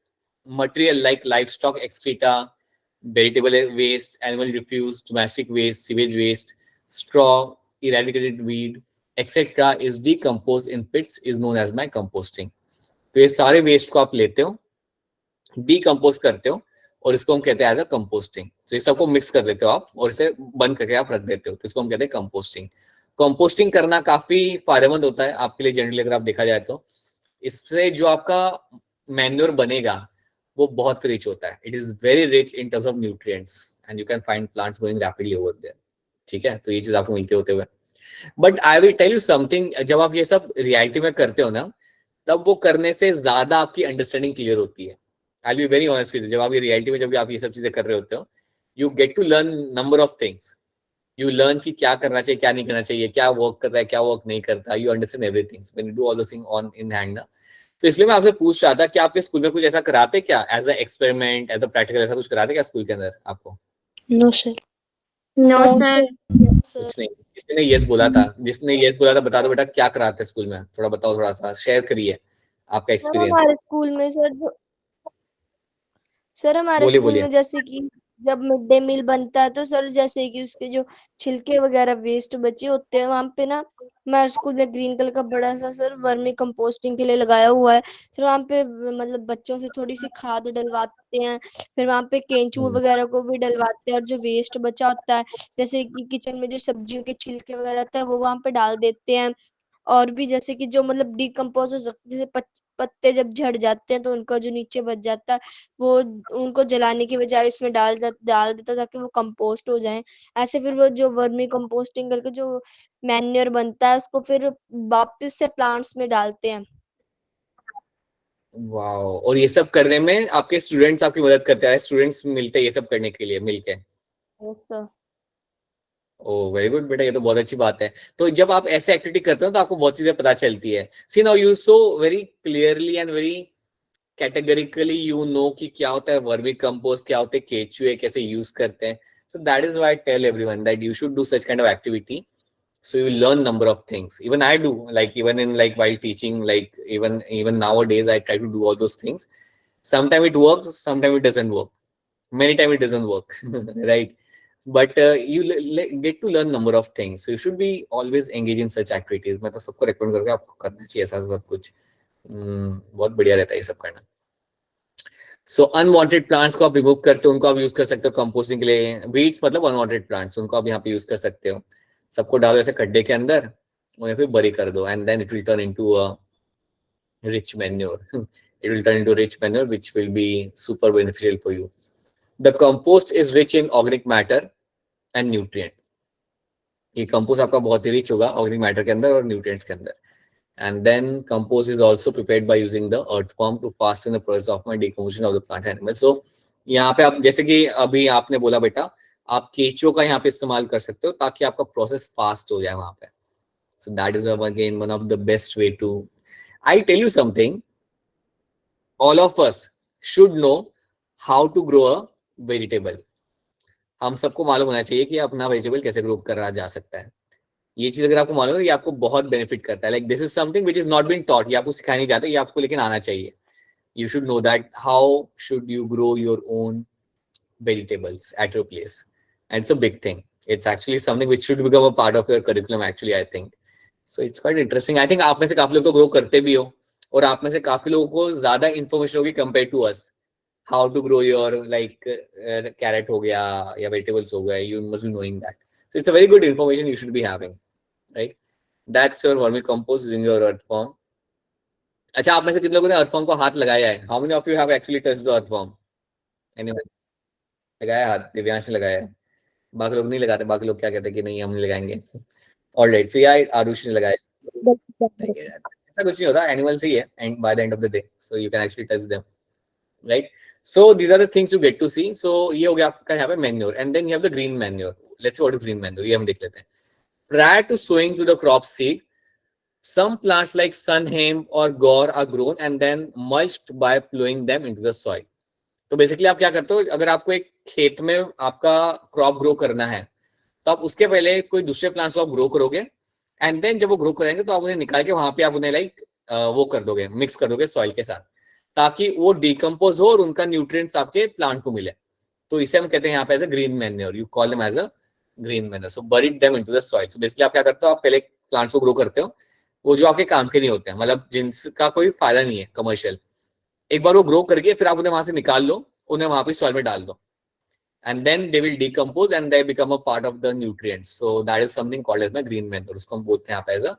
material like livestock excreta, vegetable waste, animal refuse, domestic waste, sewage waste, straw, eradicated weed, etc. is decomposed in pits is known as my composting. तो ये सारे waste को आप लेते हो, decompose करते हो और इसको हम कहते हैं एज अ कंपोस्टिंग। तो ये सबको मिक्स कर देते हो आप और इसे बंद करके आप रख देते हो, तो इसको हम कहते हैं कंपोस्टिंग। कंपोस्टिंग करना काफी फायदेमंद होता है आपके लिए जनरली, अगर आप देखा जाए तो इससे जो आपका मैन्योर बनेगा वो बहुत रिच होता है। It is very rich in terms of nutrients and you can find plants growing rapidly over there. ठीक है, तो ये चीज आपको मिलते होते हुए, but I will tell you something, जब आप ये सब रियलिटी में करते हो ना, तब वो करने से ज्यादा आपकी अंडरस्टैंडिंग क्लियर होती है। आई बी वेरी ऑनेस्ट विद, जब आप ये रियलिटी में जब आप ये सब चीजें कर रहे होते हो, you get to learn number of things. You learn कि क्या करना चाहिए, क्या नहीं करना चाहिए, क्या वर्क करता है, क्या वर्क नहीं करता। You understand everything when you do all the thing on in hand ना। तो इसलिए मैं आपसे पूछ रहा था कि आपके स्कूल में कुछ ऐसा कराते क्या, as a experiment, as a practical, ऐसा कुछ कराते क्या स्कूल के अंदर आपको? No, sir. No, sir. Yes, sir. कुछ नहीं। किसी ने यस बोला था, जिसने यस बोला था बता दो बेटा क्या कराते हैं स्कूल में, थोड़ा बताओ, थोड़ा सा शेयर करिए आपका सर एक्सपीरियंस। हमारे स्कूल में सर हमारे बोलिए स्कूल बोलिए। में जैसे कि जब मिड डे मील बनता है तो सर जैसे कि उसके जो छिलके वगैरह वेस्ट बचे होते हैं वहां पे ना, हमारे स्कूल में ग्रीन कलर का बड़ा सा सर वर्मी कंपोस्टिंग के लिए लगाया हुआ है। सर वहां पे मतलब बच्चों से थोड़ी सी खाद डलवाते हैं, फिर वहां पे केंचुए वगैरह को भी डलवाते हैं और जो वेस्ट बचा होता है जैसे कि किचन में जो सब्जियों के छिलके वगैरह होता है वो वहां पे डाल देते हैं। और भी जैसे कि जो मतलब डिकम्पोज हो सकते, जैसे पत्ते जब झड़ जाते हैं तो उनका जो नीचे बच जाता है वो उनको जलाने की बजाय उसमें डाल देता ताकि वो कंपोस्ट हो जाए। ऐसे फिर वो जो वर्मी कंपोस्टिंग करके जो मैन्योर बनता है उसको फिर वापस से प्लांट्स में डालते हैं। वाओ, और ये सब करने में आपके स्टूडेंट्स आपकी मदद करते हैं, स्टूडेंट्स मिलते हैं ये सब करने के लिए मिलके? Yes sir. Oh very good बेटा, ये तो बहुत अच्छी बात है। तो जब आप ऐसे एक्टिविटी करते हो तो आपको बहुत चीजें पता चलती है। See now you saw very clearly and very categorically you know कि क्या होता है वर्मी कंपोस्ट, क्या होते हैं केचुए, कैसे यूज करते हैं। So that is why I tell everyone that you should do such kind of activity, so you learn number of things. Even I do, like even in like while teaching, like even nowadays I try to do all those things. Sometimes it works, sometimes it doesn't work, many times it doesn't work. Right? But you get to learn number of things, so you should be always engage in such activities. मैं तो सबको recommend करूँगा आपको करना चाहिए ऐसा सब कुछ। बहुत बढ़िया रहता है ये सब करना। सो अनवांटेड प्लांट्स को आप रिमूव करते हो, उनको आप यूज कर सकते हो कंपोस्टिंग के लिए। वीड्स मतलब अनवांटेड प्लांट्स, उनको आप यहाँ पे यूज कर सकते हो। सबको डालो ऐसे खड्डे के अंदर, उन्हें फिर बरी कर दो, and then it will turn into a rich manure. It will turn into rich manure which will be super beneficial for you. The compost is rich in organic matter and nutrient. ये compost आपका बहुत ही rich होगा organic matter के अंदर और nutrients के अंदर। And then compost is also prepared by using the earth form to fasten the process of my decomposition of the plants and animals. So यहाँ पे आप जैसे कि अभी आपने बोला बेटा, आप केचुओं का यहाँ पे इस्तेमाल कर सकते हो ताकि आपका प्रोसेस फास्ट हो जाए वहां पे। So that is again one of the best way to, I'll tell you something, all of us should know how to grow a vegetable. हम सबको मालूम होना चाहिए कि अपना वेजिटेबल कैसे ग्रो करा जा सकता है। ये चीज अगर आपको मालूम है, ये आपको बहुत बेनिफिट करता है। Like this is something which is not been taught, ये आपको सिखाया नहीं जाता, ये आपको लेकिन आना चाहिए। You should know that how should you grow your own vegetables at your place, and it's a big thing. It's actually something which should become a part of your curriculum actually, I think. So it's quite interesting. I think आप में से काफी लोग तो grow करते भी हो, और आप में से काफी लोगों को ज्यादा इन्फॉर्मेशन होगी compare to us, how to grow your like carrot हो गया या वेजिटेबल्स हो गए, you must be knowing that. So it's a very good information you should be having, right? That's your vermicompost using your earth form. अच्छा, आप में से कितने लोगों ने अर्थ फॉर्म को हाथ लगाया है? How many of you have actually touched the earth form? Anyone लगाया हाथ? दिव्यांश ने लगाया है, बाकी लोग नहीं लगाते, बाकी लोग क्या कहते हैं कि नहीं हम नहीं लगाएंगे। ऑलराइट, सो या आरुष ने लगाया। ऐसा कुछ नहीं होता, एनिमल्स ही है and by the end of the day, so you can actually touch them, right? So these are the things you get to see. So ये हो गया आपका यहाँ पे manure, and then you have the green manure. Let's see what is green manure, ये हम देख लेते हैं। Prior to sowing to the crop seed, some plants like sun hemp or gore are grown and then mulched by plowing them into the soil. तो basically आप क्या करते हो, अगर आपको एक खेत में आपका क्रॉप ग्रो करना है तो आप उसके पहले कोई दूसरे प्लांट्स को आप ग्रो करोगे, एंड देन जब वो ग्रो करेंगे तो आप उन्हें निकाल के वहां पे आप उन्हें लाइक वो कर दोगे, मिक्स कर दोगे सॉइल के साथ, ताकि वो डिकम्पोज हो और उनका न्यूट्रिएंट्स आपके प्लांट को मिले। तो इसे हम कहते हैं यहाँ पे as a green manure, you call them as a green manure. So buried them into the soil. So basically आप क्या करते हो, आप पहले प्लांट्स को ग्रो करते हो वो जो आपके काम के नहीं होते हैं, मतलब जिनका कोई फायदा नहीं है कमर्शियल, एक बार वो ग्रो करके फिर आप उन्हें वहां से निकाल लो, उन्हें वहां पे सॉइल में डाल दो, and then they will decompose and they become a part of the nutrients. So that is something called as my green manure. उसको हम बोलते हैं यहाँ पे as a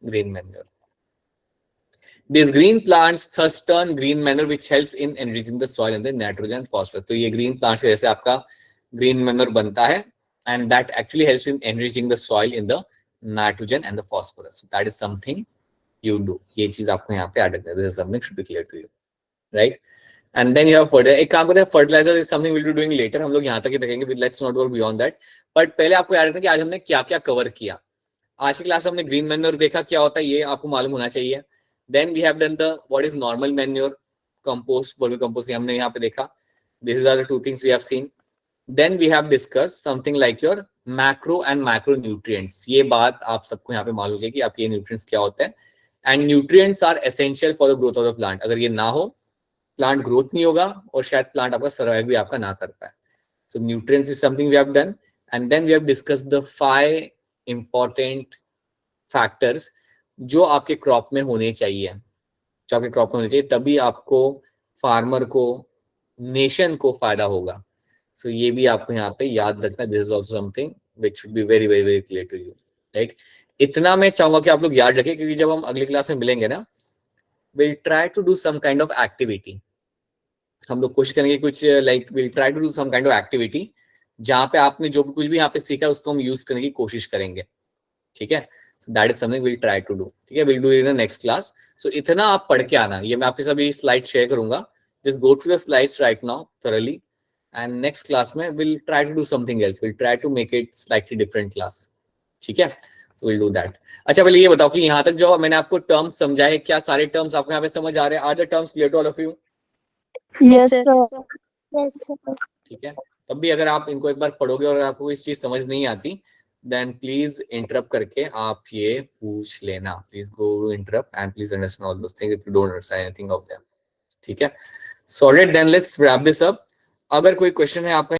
green manure. These green plants thus turn green manure which helps in enriching the soil and the nitrogen phosphorus. तो ये green plants की वजह से आपका green manure बनता है, and that actually helps in enriching the soil in the nitrogen and the phosphorus. So that is something you do. ये चीज आपको यहाँ पे add करना है. This is something should be clear to you, right? And then you have fertilizer. एक काम करते हैं, fertilizer is something we'll be doing later. हम लोग यहाँ तक ही देखेंगे. Let's not go beyond that. But पहले आपको याद रखना कि आज हमने क्या क्या कवर किया। आज की क्लास में हमने ग्रीन मैन्योर देखा, क्या होता है ये आपको मालूम होना चाहिए। Then we have done the what is normal manure, compost, vermicompost हमने यहाँ पे देखा. These are the two things we have seen. Then we have discussed something like your macro and macronutrients. ये बात आप सबको यहाँ पे मालूम चाहिए कि आपके nutrients क्या होते हैं। And nutrients are essential for the growth of the plant. अगर ये ना हो, प्लांट ग्रोथ नहीं होगा और शायद प्लांट आपका सर्वाइव भी आपका ना कर पाए। So nutrients is something we have done, and then we have discussed the 5 important factors जो आपके क्रॉप में होने चाहिए, जो आपके क्रॉप में होने चाहिए, तभी आपको, फार्मर को, नेशन को फायदा होगा। So ये भी आपको यहाँ पे याद रखना। This is also something which should be very very very clear to you, right. इतना मैं चाहूंगा कि आप लोग याद रखें, क्योंकि जब हम अगली क्लास में मिलेंगे ना, will try to do some kind of activity. हम लोग कोशिश करेंगे कुछ like will try to do some kind of activity जहां पे आपने जो कुछ भी यहाँ पे सीखा है उसको हम यूज करने की कोशिश करेंगे, ठीक है। So that is something we'll try to do, ठीक है, we'll do it in the next class. So इतना आप पढ़ के आना, ये मैं आपके सभी स्लाइड शेयर करूंगा, just go through the slides right now thoroughly, and next class में we'll try to do something else, we'll try to make it slightly different class, ठीक है। So we'll do that. अच्छा पहले ये बताओ कि यहाँ तक जो मैंने आपको टर्म्स समझाए, क्या सारे टर्म्स आपको यहाँ पे समझ आ रहे हैं? Are the terms clear to all of you? Yes, sir. Yes, sir. ठीक है, तब भी अगर आप इनको एक बार पढ़ोगे और आपको कोई चीज समझ नहीं आती, then please interrupt करके आप ये पूछ लेना, please go to interrupt and please understand all those things if you don't understand anything of them, ठीक है। Sorted, then let's wrap this up. अगर कोई क्वेश्चन है आपका